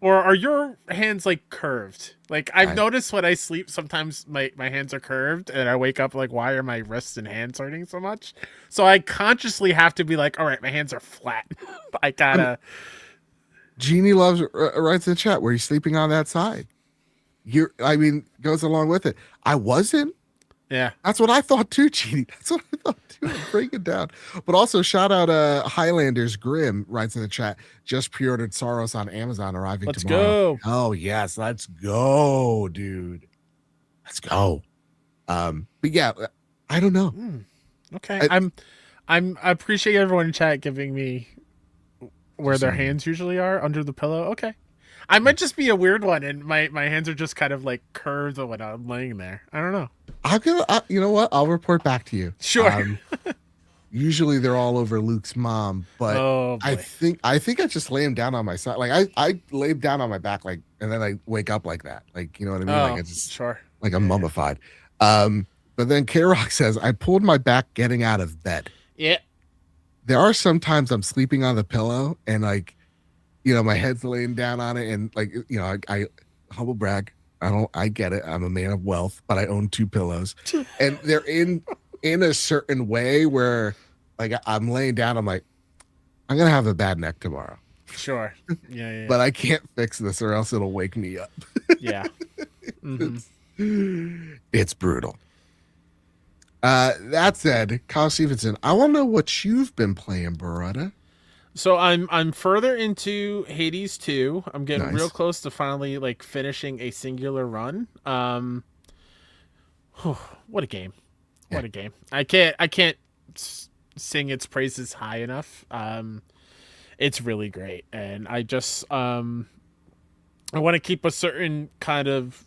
Or are your hands like curved? Like I've noticed when I sleep, sometimes my hands are curved and I wake up like, why are my wrists and hands hurting so much? So I consciously have to be like, all right, my hands are flat. I gotta. Jeannie loves writes in the chat where you're sleeping on that side. Goes along with it. I wasn't. Yeah. That's what I thought too, Jeannie. That's what I thought too. Break it down. But also shout out Highlanders Grim writes in the chat. Just pre-ordered Saros on Amazon, arriving tomorrow. Let's go. Oh yes, let's go, dude. Let's go. But yeah, I don't know. Okay. I appreciate everyone in chat giving me where their hands usually are under the pillow. Okay. I might just be a weird one, and my hands are just kind of like curved when I'm laying there. I don't know. You know what? I'll report back to you. Sure. Usually they're all over Luke's mom, but I think I just lay him down on my side. Like I lay him down on my back, like, and then I wake up like that. Like, you know what I mean? Like it's just like I'm mummified. But then K-Rock says, I pulled my back getting out of bed. Yeah. There are some times I'm sleeping on the pillow and like, my head's laying down on it, and like, I humble brag. I get it. I'm a man of wealth, but I own 2 pillows, and they're in a certain way where, like, I'm laying down. I'm like, I'm gonna have a bad neck tomorrow. Sure. Yeah. But I can't fix this, or else it'll wake me up. Yeah. It's brutal. That said, Kyle Stevenson, I want to know what you've been playing, Beretta. So I'm further into Hades 2. I'm getting real close to finally like finishing a singular run. What a game. What a game. I can't sing its praises high enough. It's really great, and I just I want to keep a certain kind of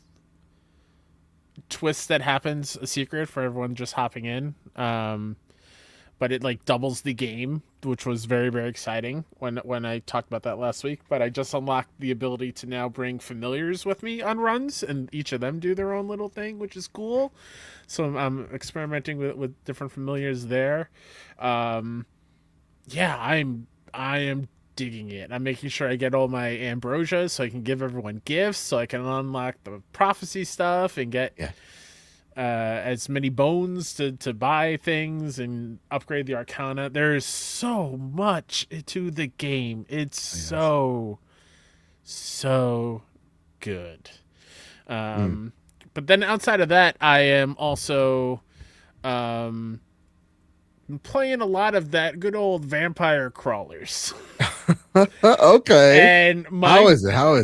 twist that happens a secret for everyone just hopping in. But it like doubles the game, which was very, very exciting when I talked about that last week. But I just unlocked the ability to now bring familiars with me on runs, and each of them do their own little thing, which is cool. So I'm experimenting with different familiars there. I am digging it. I'm making sure I get all my ambrosia so I can give everyone gifts, so I can unlock the prophecy stuff and get as many bones to buy things and upgrade the arcana. There's so much to the game. It's so good. But then outside of that, I am also playing a lot of that good old Vampire Crawlers. Okay. And how is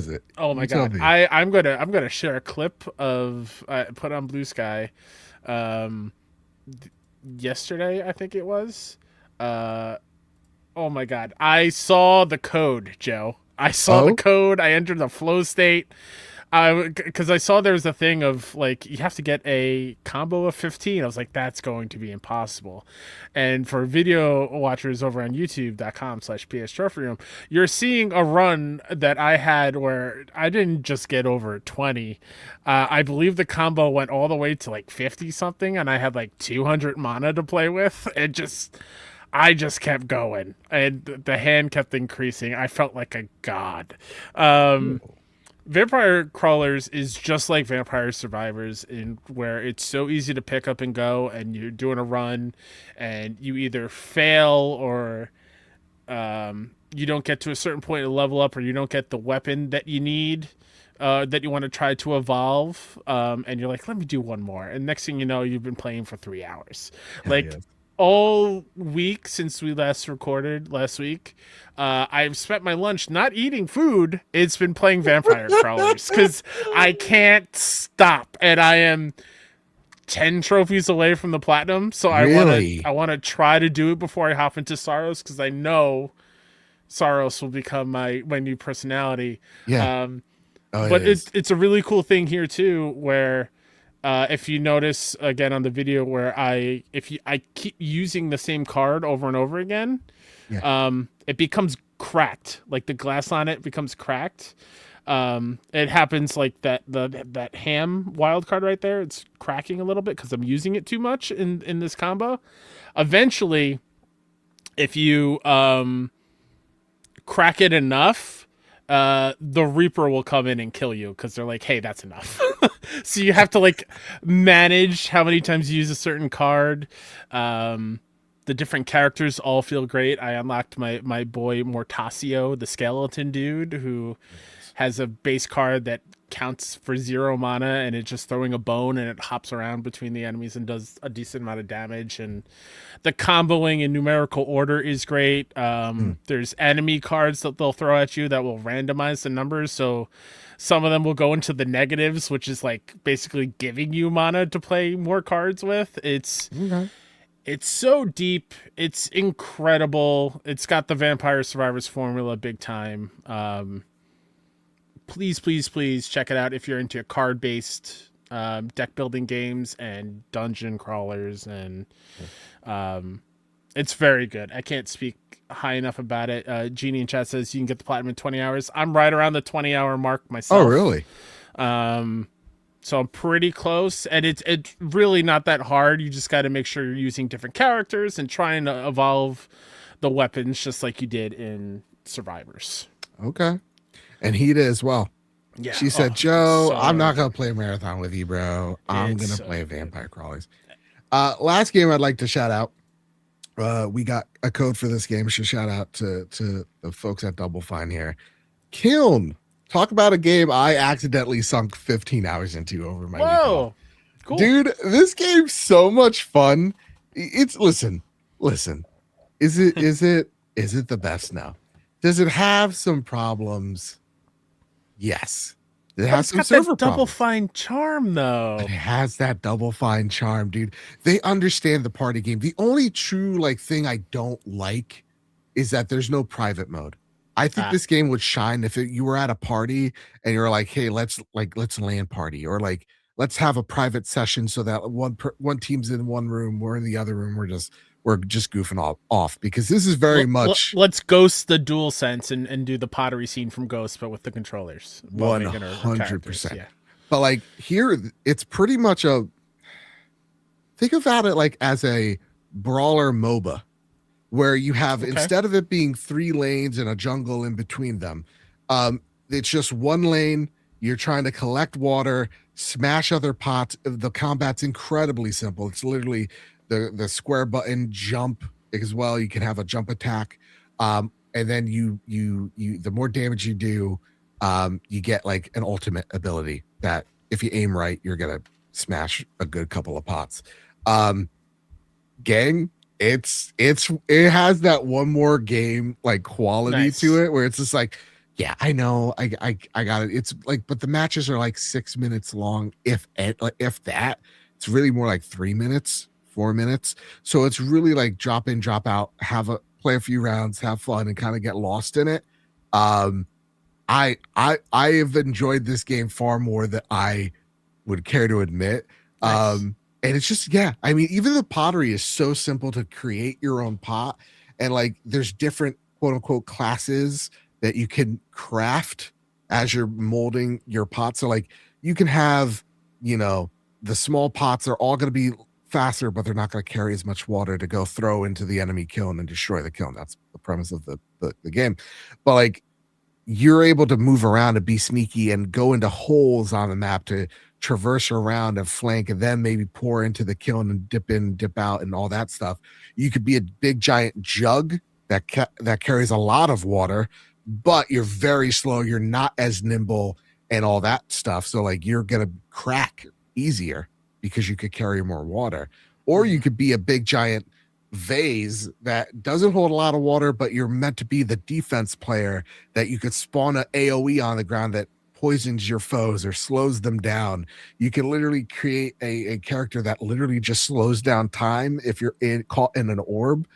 it? Oh my god! I'm gonna share a clip of put on Blue Sky, yesterday I think it was. Oh my god! I saw the code, Joe. I saw the code. I entered the flow state. Because I saw there was a thing of like you have to get a combo of 15. I was like, that's going to be impossible. And for video watchers over on youtube.com/PS Trophy Room, you're seeing a run that I had where I didn't just get over 20. I believe the combo went all the way to like 50 something, and I had like 200 mana to play with. I just kept going, and the hand kept increasing. I felt like a god. Um, Vampire Crawlers is just like Vampire Survivors, in where it's so easy to pick up and go, and you're doing a run, and you either fail or you don't get to a certain point to level up, or you don't get the weapon that you need, that you want to try to evolve, and you're like, let me do one more, and next thing you know, you've been playing for 3 hours. Hell Like yes. all week since we last recorded last week, I've spent my lunch not eating food. It's been playing Vampire Crawlers because I can't stop, and I am 10 trophies away from the platinum. So Really? I want to try to do it before I hop into Saros, because I know Saros will become my new personality. Yeah. Oh, it But is. it's a really cool thing here too, where if you notice again on the video where I keep using the same card over and over again, Yeah. it becomes cracked. Like the glass on it becomes cracked. It happens like that ham wild card right there. It's cracking a little bit because I'm using it too much in this combo. Eventually, if you crack it enough, the Reaper will come in and kill you, because they're like, hey, that's enough. So you have to like manage how many times you use a certain card. The different characters all feel great. I unlocked my boy Mortasio, the skeleton dude, who has a base card that counts for 0 mana, and it's just throwing a bone, and it hops around between the enemies and does a decent amount of damage. And the comboing in numerical order is great. Mm. There's enemy cards that they'll throw at you that will randomize the numbers, so some of them will go into the negatives, which is like basically giving you mana to play more cards with. Okay. It's so deep. It's incredible. It's got the Vampire Survivors formula big time. Please, please, please check it out if you're into card-based deck building games and dungeon crawlers, and it's very good. I can't speak high enough about it. Genie in chat says you can get the platinum in 20 hours. I'm right around the 20-hour mark myself. Oh, really? So I'm pretty close, and it's really not that hard. You just got to make sure you're using different characters and trying to evolve the weapons just like you did in Survivors. Okay. And Hita as well. Yeah. She said, Joe, so I'm not going to play a marathon with you, bro. I'm It's going to so play good. Vampire Crawlers. Last game I'd like to shout out. We got a code for this game. So shout out to the folks at Double Fine here. Kilm. Talk about a game I accidentally sunk 15 hours into over my week off. Whoa. Cool. Dude, this game's so much fun. It's listen. Is it the best now? Does it have some problems? Yes. It has some got server that Double problems. Fine charm, though. But it has that Double Fine charm, dude. They understand the party game. The only true like thing I don't like is that there's no private mode. I think this game would shine if you were at a party and you're like, hey, let's LAN party, or like let's have a private session so that one team's in one room, we're in the other room, we're just goofing off, because this is very much Let's ghost the dual sense and do the pottery scene from Ghost, but with the controllers. 100%. Yeah. But like here, it's pretty much think about it like as a brawler MOBA, where you have, instead of it being 3 lanes and a jungle in between them, it's just 1 lane. You're trying to collect water, smash other pots. The combat's incredibly simple. It's literally the square button, jump as well. You can have a jump attack, and then you the more damage you do, you get like an ultimate ability that if you aim right, you're gonna smash a good couple of pots. Gang, it has that one more game like quality to it, where it's just like, yeah, I know, I got it. It's like, but the matches are like 6 minutes long, if that. It's really more like 3 minutes, 4 minutes. So it's really like drop in, drop out, play a few rounds, have fun, and kind of get lost in it. I have enjoyed this game far more than I would care to admit. And it's just, yeah, I mean, even the pottery is so simple to create your own pot. And like, there's different quote unquote classes that you can craft as you're molding your pot. So like you can have, the small pots are all going to be faster, but they're not going to carry as much water to go throw into the enemy kiln and destroy the kiln. That's the premise of the game. But like, you're able to move around and be sneaky and go into holes on the map to traverse around and flank, and then maybe pour into the kiln and dip in, dip out, and all that stuff. You could be a big giant jug that carries a lot of water, but you're very slow. You're not as nimble and all that stuff. So like, you're gonna crack easier because you could carry more water. Or you could be a big giant vase that doesn't hold a lot of water, but you're meant to be the defense player that you could spawn an AoE on the ground that poisons your foes or slows them down. You can literally create a character that literally just slows down time if you're caught in an orb.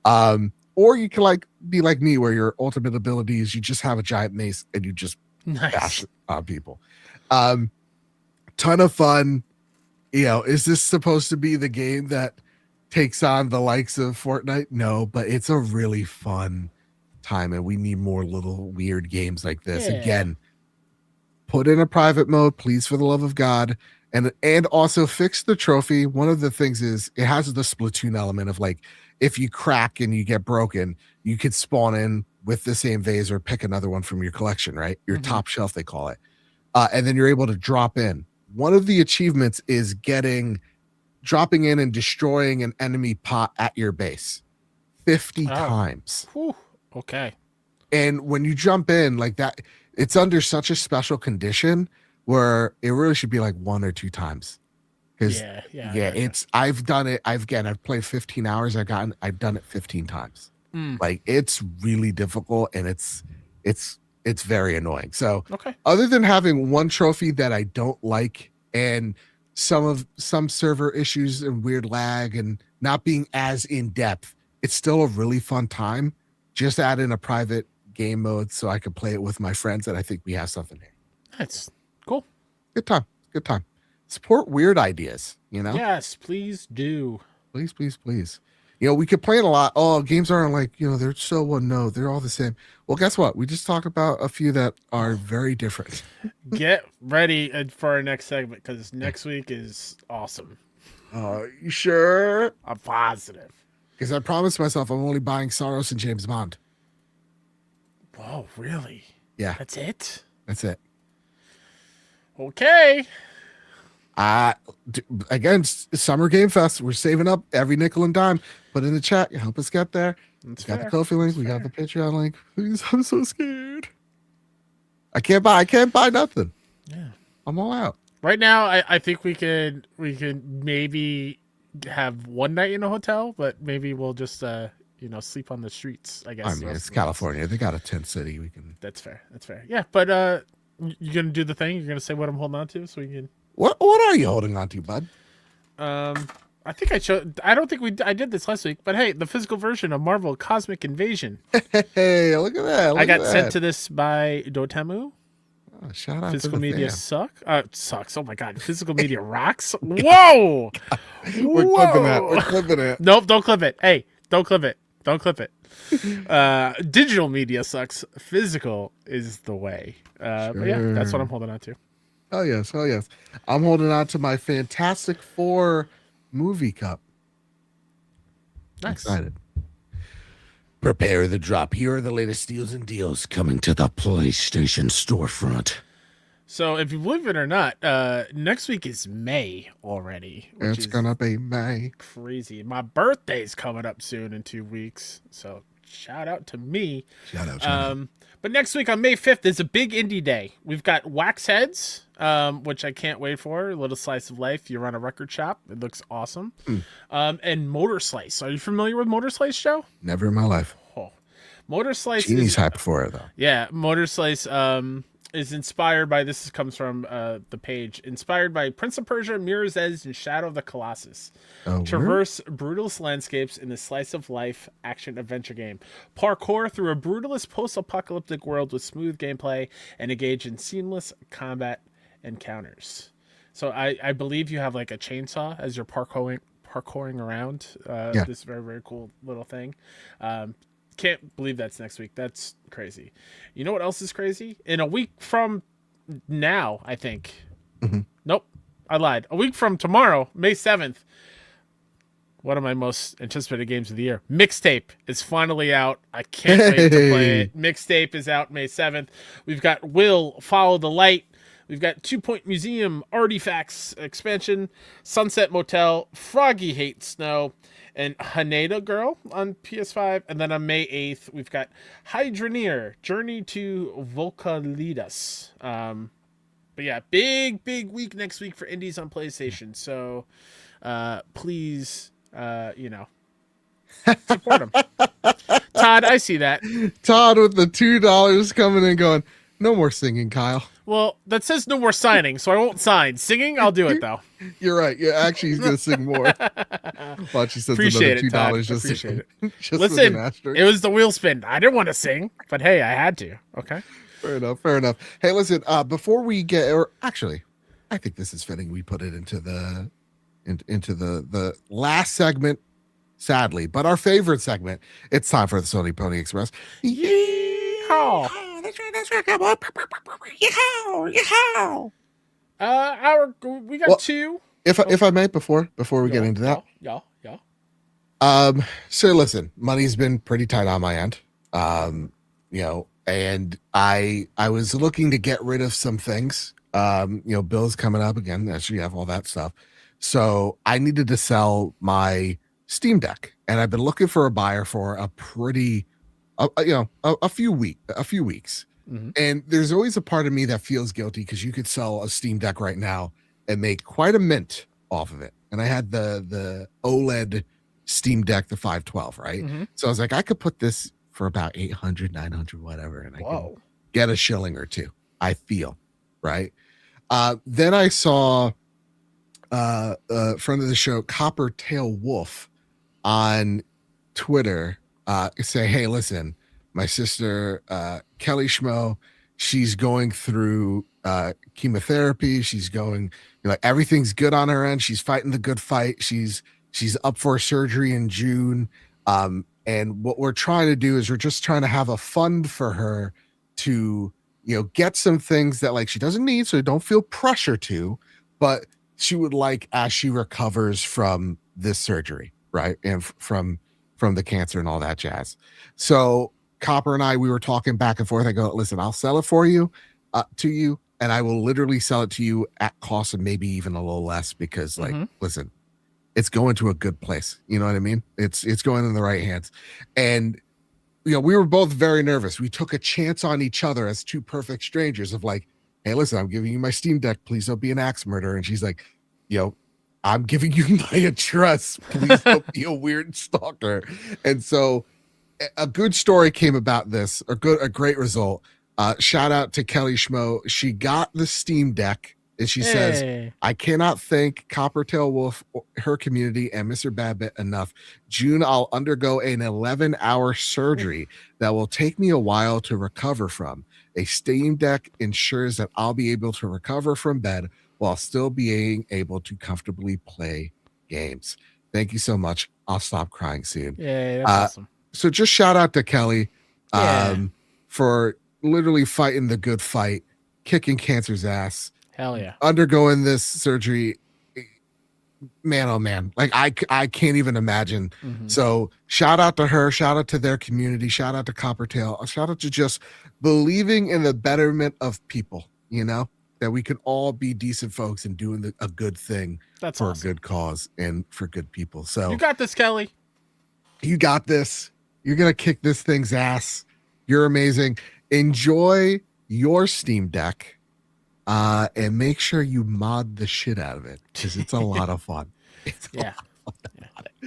Or you can like be like me, where your ultimate ability is you just have a giant mace and you just bash on people. Ton of fun. You know, is this supposed to be the game that takes on the likes of Fortnite? No, but it's a really fun time, and we need more little weird games like this. Yeah. Again, put in a private mode, please, for the love of God, and also fix the trophy. One of the things is it has the Splatoon element of like, if you crack and you get broken, you could spawn in with the same vase or pick another one from your collection, right? Your top shelf, they call it. And then you're able to drop in. One of the achievements is dropping in and destroying an enemy pot at your base 50 times. Whew. Okay. And when you jump in like that, it's under such a special condition where it really should be like 1 or 2 times. Yeah. It's, I've done it. I've played 15 hours. I've done it 15 times. Like, it's really difficult, and it's very annoying. So other than having one trophy that I don't like, and some server issues and weird lag and not being as in depth, it's still a really fun time. Just add in a private game mode so I can play it with my friends, and I think we have something here. That's cool. Good time. Support weird ideas, you know? Yes, please do. Please. You know, we complain a lot. Oh, games aren't like, you know, they're so no, they're all the same. Well, guess what? We just talked about a few that are very different. Get ready for our next segment, because next week is awesome. You sure? I'm positive. Because I promised myself I'm only buying Saros and James Bond. Whoa, really? Yeah. That's it? That's it. Okay. Again, Summer Game Fest. We're saving up every nickel and dime. Put in the chat. Help us get there. That's we got fair. the Ko-fi link. We got the Patreon link. Please, I'm so scared. I can't buy nothing. Yeah. I'm all out. Right now, I think we could maybe have one night in a hotel, but maybe we'll just sleep on the streets, I guess. I mean, it's California. They got a tent city. We can. That's fair. Yeah, but you're gonna do the thing. You're gonna say what I'm holding on to, so we can. What are you holding on to, bud? I think I showed. I don't think I did this last week, but hey, the physical version of Marvel Cosmic Invasion. Hey, look at that! I got sent to this by Dotemu. Oh, shout out Physical to the media fam. sucks. Oh my god, physical media rocks. Whoa! We're clipping that. We're clipping it. Nope, don't clip it. Hey, don't clip it. Don't clip it. Digital media sucks. Physical is the way. But yeah, that's what I'm holding on to. Oh yes. I'm holding on to my Fantastic Four movie cup. Nice. Excited. Prepare the drop. Here are the latest deals and deals coming to the PlayStation storefront. So, if you believe it or not, next week is May already. It's gonna be May. Crazy. My birthday's coming up soon in 2 weeks. So, shout out to me. Shout out. But next week on May 5th is a big indie day. We've got Wax Heads, which I can't wait for. A little slice of life. You run a record shop. It looks awesome. And Motor Slice. Are you familiar with Motor Slice, Joe? Never in my life. Oh. Motor Slice Genie's hype for it, though. Yeah, Motor Slice is inspired by, this comes from the page, inspired by Prince of Persia, Mirror's Edge, and Shadow of the Colossus. Traverse brutalist landscapes in this slice of life action adventure game. Parkour through a brutalist post-apocalyptic world with smooth gameplay and engage in seamless combat encounters. So I believe you have like a chainsaw as you're parkouring around this very, very cool little thing. Can't believe that's next week. That's crazy. You know what else is crazy? In a week from now, I think. Nope, I lied. A week from tomorrow, May 7th, one of my most anticipated games of the year. Mixtape is finally out. I can't wait to play it. Mixtape is out May 7th. We've got Will Follow the Light. We've got 2 Point Museum Artifacts expansion, Sunset Motel, Froggy Hates Snow, and Haneda Girl on PS5. And then on May 8th, we've got Hydroneer, Journey to Volcalidas. But yeah, big week next week for indies on PlayStation. So please, support them. Todd, I see that. Todd with the $2 coming in going, no more singing, Kyle. Well, that says no more signing, so I won't sign. Singing, I'll do it, though. You're right. Yeah, actually, he's going to sing more. Watch, he says Appreciate another $2 it, just, appreciate it. just Listen, with an it was the wheel spin. I didn't want to sing, but hey, I had to. Okay. Fair enough. Hey, listen, before we get, or actually, I think this is fitting. We put it into the last segment, sadly, but our favorite segment. It's time for the Sony Pony Express. Yeehaw! That's right. Come on. Yeehaw! We got Well, two. If I may, before we get into that, Yeah. so listen, money's been pretty tight on my end. And I was looking to get rid of some things. Bills coming up again. As you have all that stuff. So I needed to sell my Steam Deck, and I've been looking for a buyer for a few weeks. Mm-hmm. And there's always a part of me that feels guilty because you could sell a Steam Deck right now and make quite a mint off of it. And I had the OLED Steam Deck, the 512, right? Mm-hmm. So I was like, I could put this for about 800, 900, whatever, and I can get a shilling or two, I feel, right? Then I saw friend of the show, Copper Tail Wolf, on Twitter say, hey, listen, my sister, Kelly Schmo, she's going through chemotherapy. She's going, everything's good on her end. She's fighting the good fight. She's up for surgery in June. And what we're trying to do is we're just trying to have a fund for her to, get some things that she doesn't need, so don't feel pressure to, but she would like as she recovers from this surgery, right? And from the cancer and all that jazz. So Copper and I, we were talking back and forth. I go, listen, I'll sell it for you, to you, and I will literally sell it to you at cost and maybe even a little less because, listen, it's going to a good place. You know what I mean? It's going in the right hands. And, we were both very nervous. We took a chance on each other as two perfect strangers of hey, listen, I'm giving you my Steam Deck. Please don't be an axe murderer. And she's like, I'm giving you my address. Please don't be a weird stalker. And so a good story came about this, a great result. Shout out to Kelly Schmo. She got the Steam Deck, and she says, I cannot thank Coppertail Wolf, her community, and Mr. Babbitt enough. June, I'll undergo an 11-hour surgery that will take me a while to recover from. A Steam Deck ensures that I'll be able to recover from bed while still being able to comfortably play games. Thank you so much. I'll stop crying soon. Yeah, that's awesome. So just shout out to Kelly for literally fighting the good fight, kicking cancer's ass. Hell yeah. Undergoing this surgery. Man, oh man. I can't even imagine. Mm-hmm. So shout out to her, shout out to their community, shout out to Coppertail, shout out to just believing in the betterment of people, that we can all be decent folks and doing a good thing for awesome. A good cause and for good people. So you got this, Kelly. You got this. You're going to kick this thing's ass. You're amazing. Enjoy your Steam Deck and make sure you mod the shit out of it because it's a lot of fun. It's a lot of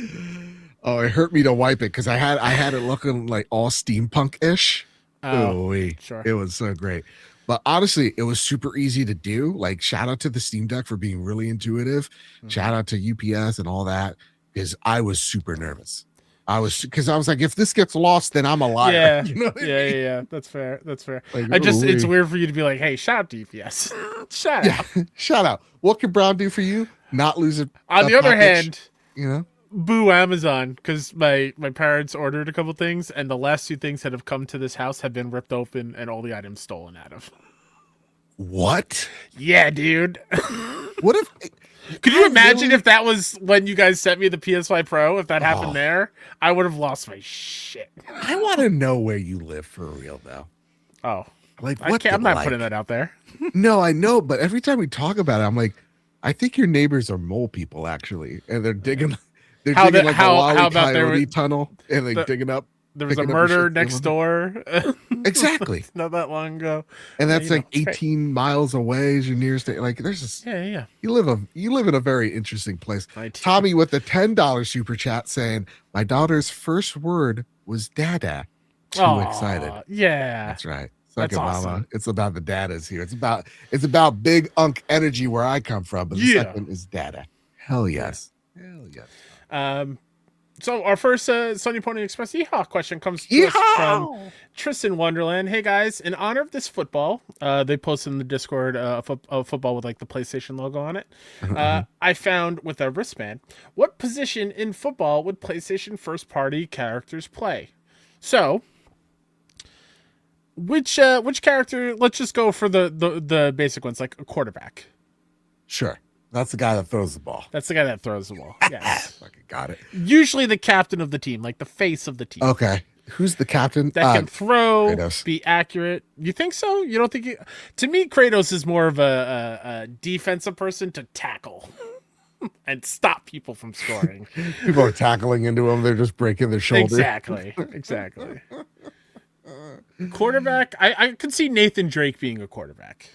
fun. Oh, it hurt me to wipe it because I had it looking like all steampunk-ish. Sure. It was so great. But honestly, it was super easy to do. Shout out to the Steam Deck for being really intuitive. Mm-hmm. Shout out to UPS and all that because I was super nervous. I was like, if this gets lost, then I'm a liar. Yeah, you know what I mean? Yeah. That's fair. It's weird for you to be like, hey, shout out to UPS. Shout out. Shout out. What can Brown do for you? Not lose it. On the other hand, boo Amazon, because my parents ordered a couple things, and the last two things that have come to this house have been ripped open and all the items stolen out of. What? Yeah, dude. What if Could you imagine if that was when you guys sent me the PS5 Pro? If that happened there, I would have lost my shit. I want to know where you live for real, though. Oh, Like, what? I'm not putting that out there. No, I know, but every time we talk about it, I'm like, I think your neighbors are mole people, actually, and they're digging. They're digging like a Wile E. Coyote tunnel, and they're digging up. There was a murder next door. Exactly. Not that long ago. And that's like 18 miles away is your nearest. Like, there's just yeah. You live in a very interesting place. Tommy with the $10 super chat saying, "My daughter's first word was dada." Too excited. Yeah, that's right. That's awesome. Mama. It's about the dadas here. It's about big unk energy where I come from. But the second is dada. Hell yes. Hell yes. So our first Sony Pony Express Yeehaw question comes to us from Tristan Wonderland. Hey guys, in honor of this football, they posted in the Discord a football with like the PlayStation logo on it. I found with a wristband, what position in football would PlayStation first party characters play? So, which character? Let's just go for the basic ones, like a quarterback. Sure. That's the guy that throws the ball. That's the guy that throws the ball. Yes. Fucking got it. Usually the captain of the team, like the face of the team. Okay. Who's the captain? That can throw, Kratos. be accurate. You think so? You don't think to me, Kratos is more of a defensive person to tackle and stop people from scoring. People are tackling into him. They're just breaking their shoulder. Exactly. Quarterback. I could see Nathan Drake being a quarterback.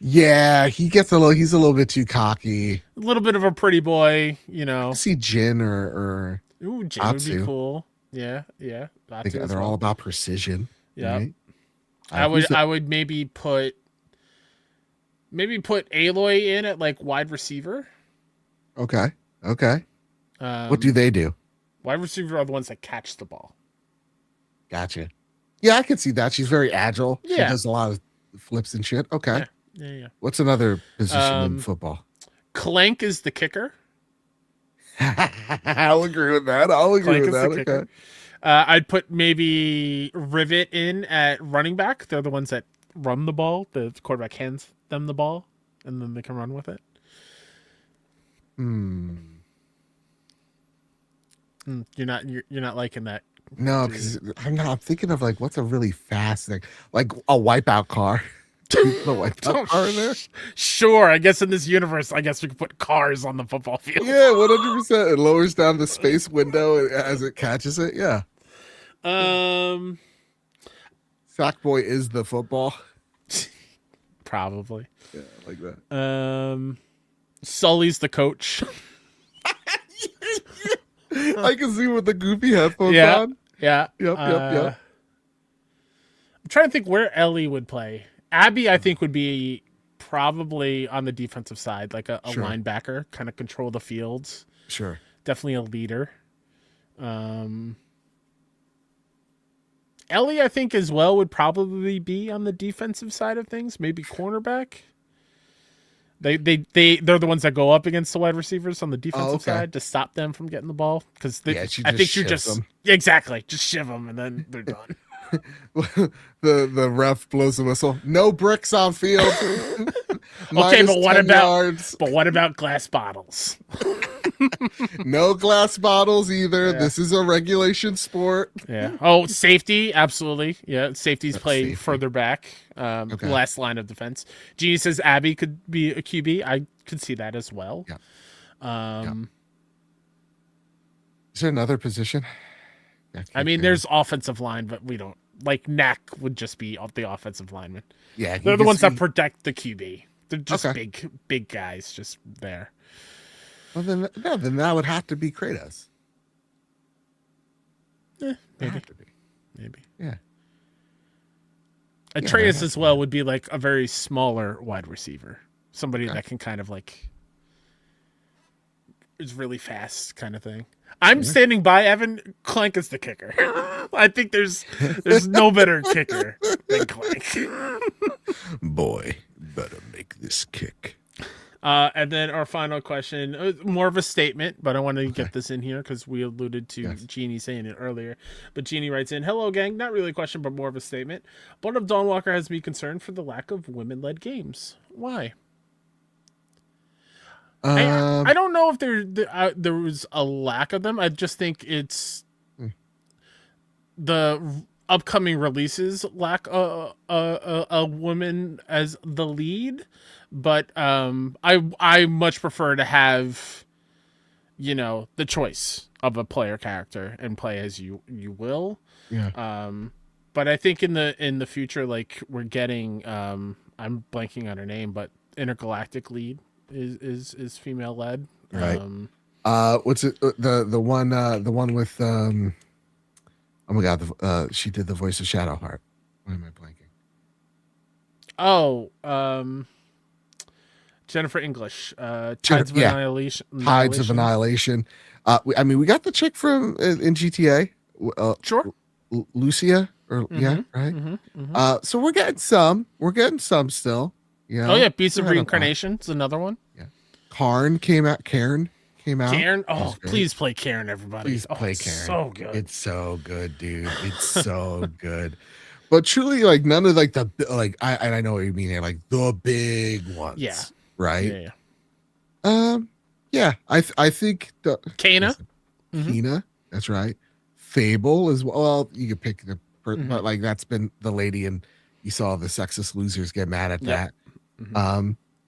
Yeah, he's a little bit too cocky. A little bit of a pretty boy, you know. I see Jin or Ooh, Jin would be cool. Yeah. They're all about precision. Yeah. Right? I would maybe put Aloy in at like wide receiver. Okay. What do they do? Wide receiver are the ones that catch the ball. Gotcha. Yeah, I can see that. She's very agile. Yeah. She does a lot of flips and shit. Okay. Yeah. What's another position in football? Clank is the kicker. I'll agree with that. Okay. I'd put maybe Rivet in at running back. They're the ones that run the ball. The quarterback hands them the ball, and then they can run with it. You're not liking that. No, because I'm thinking of like what's a really fast thing, like a wipeout car. The wipeout car in there. Sure, I guess in this universe, I guess we could put cars on the football field. Yeah, 100%. It lowers down the space window as it catches it. Yeah. Sackboy is the football. Probably. Yeah, like that. Sully's the coach. I can see with the goofy headphones on. Yeah. Yep. I'm trying to think where Ellie would play. Abby, I think, would be probably on the defensive side, like a linebacker, kind of control the fields. Sure. Definitely a leader. Ellie, I think, as well, would probably be on the defensive side of things, maybe cornerback. They're the ones that go up against the wide receivers on the defensive side to stop them from getting the ball, because I think you just exactly just shiv them and then they're done. the ref blows the whistle. No bricks on field. Okay, but what about glass bottles? No glass bottles either. Yeah. This is a regulation sport. Yeah. Oh, safety, absolutely. Yeah, safeties play further back. Last line of defense. Jeannie says Abby could be a QB. I could see that as well. Yeah. Is there another position? I mean, there's offensive line, but we don't like Knack would just be the offensive lineman. Yeah, they're the ones that protect the QB. They're just big guys, just there. Well, then that would have to be Kratos. Maybe. Yeah. Atreus as well would be like a very smaller wide receiver, somebody that can kind of like is really fast, kind of thing. I'm standing by Evan. Clank is the kicker. I think there's no better kicker than Clank. Boy, better make this kick. And then our final question, more of a statement, but I want to get this in here because we alluded to Jeannie saying it earlier. But Jeannie writes in, "Hello, gang. Not really a question, but more of a statement. One of Dawnwalker has me concerned for the lack of women-led games. Why?" I don't know if there was a lack of them. I just think it's the upcoming releases lack a woman as the lead, but I much prefer to have, you know, the choice of a player character and play as you will. Yeah. But I think in the future, like we're getting I'm blanking on her name, but Intergalactic lead is female led. Right. What's it? The one with oh my god, she did the voice of Shadowheart. Why am I blanking? Oh, Jennifer English. Tides of Annihilation. Tides of Annihilation. I mean, we got the chick from in GTA. Sure. Lucia, or yeah, right. So we're getting some. We're getting some still. Yeah. Oh yeah, Beast of Reincarnation is another one. Yeah. Karen came out. Karen. Oh, please play Karen, everybody. Please play Karen. So good. It's so good, dude. It's so good. But truly, like none of like the like I know what you mean. Like the big ones. Yeah. Right. Yeah. Yeah. I think the Kana. Kina. That's right. Fable as well. Well, you could pick the, but like that's been the lady, and you saw the sexist losers get mad at that.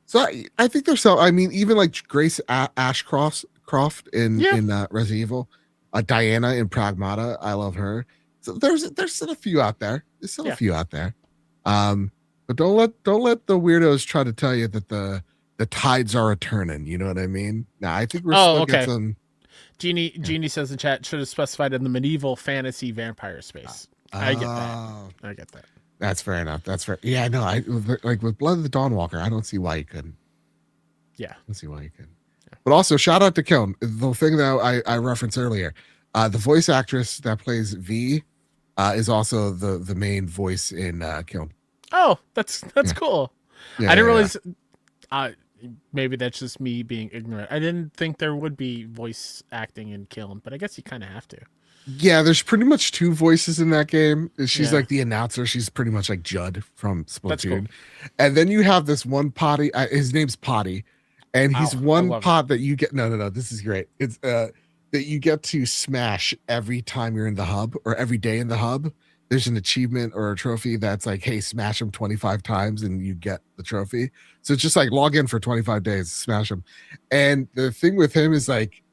So I think there's so. I mean, even like Grace Ashcroft in Resident Evil, Diana in Pragmata. I love her. So there's still a few out there. There's still a few out there. But don't let the weirdos try to tell you that the tides are a turning. You know what I mean? Nah, I think we're still getting some. Jeannie says in chat, should have specified in the medieval fantasy vampire space. I get that. That's fair enough. That's fair. Yeah, no, I like with Blood of the Dawnwalker, I don't see why you couldn't. Yeah. I don't see why you couldn't. Yeah. But also, shout out to Kilm. The thing that I referenced earlier, the voice actress that plays V is also the main voice in Kilm. Oh, that's cool. Yeah, I didn't realize. Maybe that's just me being ignorant. I didn't think there would be voice acting in Kilm, but I guess you kind of have to. Yeah, there's pretty much two voices in that game. She's like the announcer. She's pretty much like Judd from Splatoon. Cool. And then you have this one potty. His name's Potty, and he's one pot that you get. No. This is great. It's that you get to smash every time you're in the hub or every day in the hub. There's an achievement or a trophy that's like, hey, smash him 25 times and you get the trophy. So it's just like log in for 25 days, smash him. And the thing with him is like,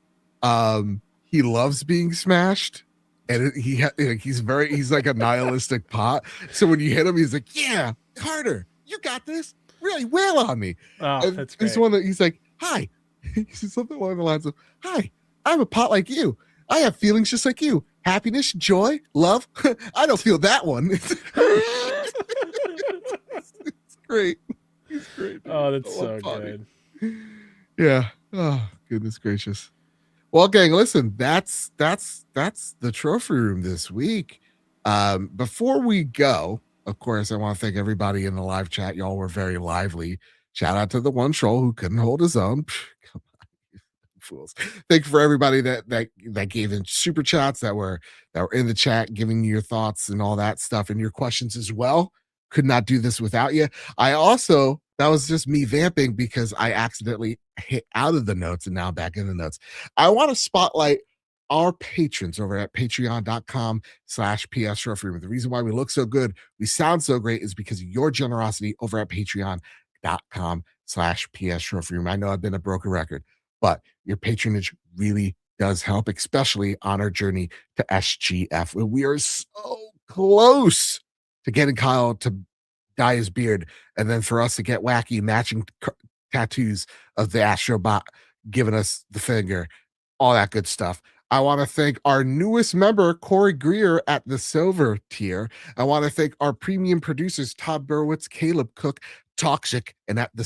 he loves being smashed, and he's like a nihilistic pot. So when you hit him, he's like, yeah, Carter, you got this. Really wail on me. Oh, and that's great. This one that he's like, hi. He says something along the lines of, hi, I'm a pot like you. I have feelings just like you. Happiness, joy, love. I don't feel that one. It's great. It's great. Oh, that's so good. Yeah. Oh, goodness gracious. Well, gang, listen, that's the trophy room this week. Before we go, of course, I want to thank everybody in the live chat. Y'all were very lively. Shout out to the one troll who couldn't hold his own. Come on, you fools. Thank you for everybody that gave in super chats, that were in the chat, giving you your thoughts and all that stuff and your questions as well. Could not do this without you. That was just me vamping because I accidentally hit out of the notes and now back in the notes. I want to spotlight our patrons over at patreon.com/PS Trophy Room. The reason why we look so good, we sound so great, is because of your generosity over at patreon.com/PS Trophy Room. I know I've been a broken record, but your patronage really does help, especially on our journey to SGF. We are so close to getting Kyle to dye his beard, and then for us to get wacky matching tattoos of the Astrobot giving us the finger, all that good stuff. I want to thank our newest member, Corey Greer, at the silver tier. I want to thank our premium producers, Todd Burwitz, Caleb Cook, Toxic, and at the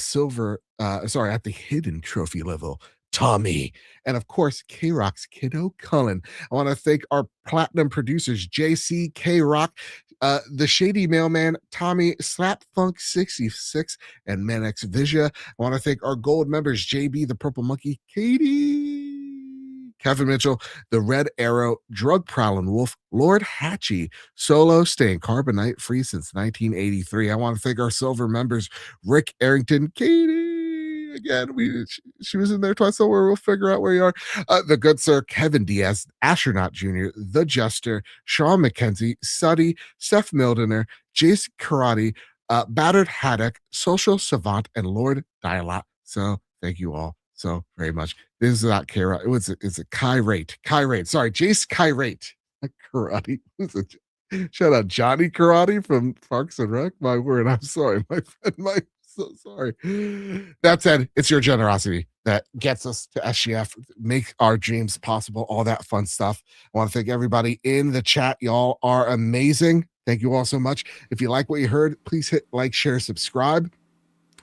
at the hidden trophy level, Tommy, and of course, K-Rock's Kiddo Cullen. I want to thank our platinum producers, JC, K-Rock, the Shady Mailman, Tommy, Slapfunk66, and Manex Visha. I want to thank our gold members, JB, the Purple Monkey, Katie, Kevin Mitchell, the Red Arrow, Drug Prowling Wolf, Lord Hatchie, Solo, staying carbonite free since 1983. I want to thank our silver members, Rick Arrington, Katie, again. She was in there twice, so we'll figure out where you are. The good sir Kevin Diaz, Astronaut Jr., The Jester, Sean McKenzie, Suddy, Steph Mildener, Jace Karate, Battered Haddock, Social Savant, and Lord Dialot. So thank you all so very much. This is not Kara. It's a Kyrate. Sorry, Jace Kyrate. Karate. Shout out Johnny Karate from Parks and Rec. My word, I'm sorry, my friend. So sorry. That said, it's your generosity that gets us to SGF, make our dreams possible, all that fun stuff. I want to thank everybody in the chat. Y'all are amazing. Thank you all so much. If you like what you heard, please hit like, share, subscribe.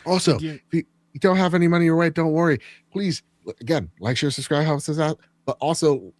Also, if you don't have any money your way, don't worry. Please, again, like, share, subscribe, helps us out. But also,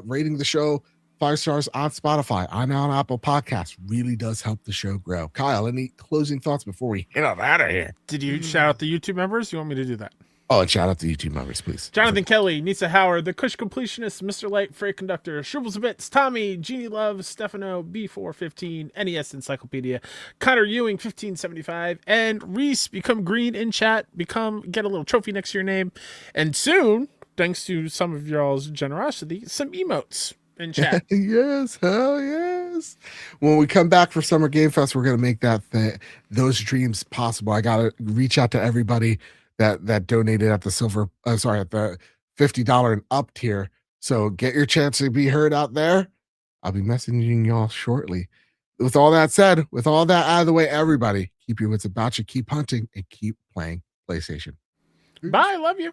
rating the show 5 stars on Spotify, on Apple Podcasts really does help the show grow. Kyle, any closing thoughts before we head on out of here? Did you shout out the YouTube members? You want me to do that? Oh, and shout out to YouTube members, please. Jonathan Kelly, Nisa Howard, The Kush Completionist, Mr. Light, Freight Conductor, Shribbles Bits, Tommy, Jeannie Love, Stefano, B415, NES Encyclopedia, Connor Ewing, 1575, and Reese. Become green in chat. Get a little trophy next to your name. And soon, thanks to some of y'all's generosity, some emotes in chat. Yes, hell yes. When we come back for Summer Game Fest, we're gonna make those dreams possible. I gotta reach out to everybody that donated at the at the $50 and up tier. So get your chance to be heard out there. I'll be messaging y'all shortly. With all that said, with all that out of the way, everybody, keep your wits about you, keep hunting, and keep playing PlayStation. Bye, love you.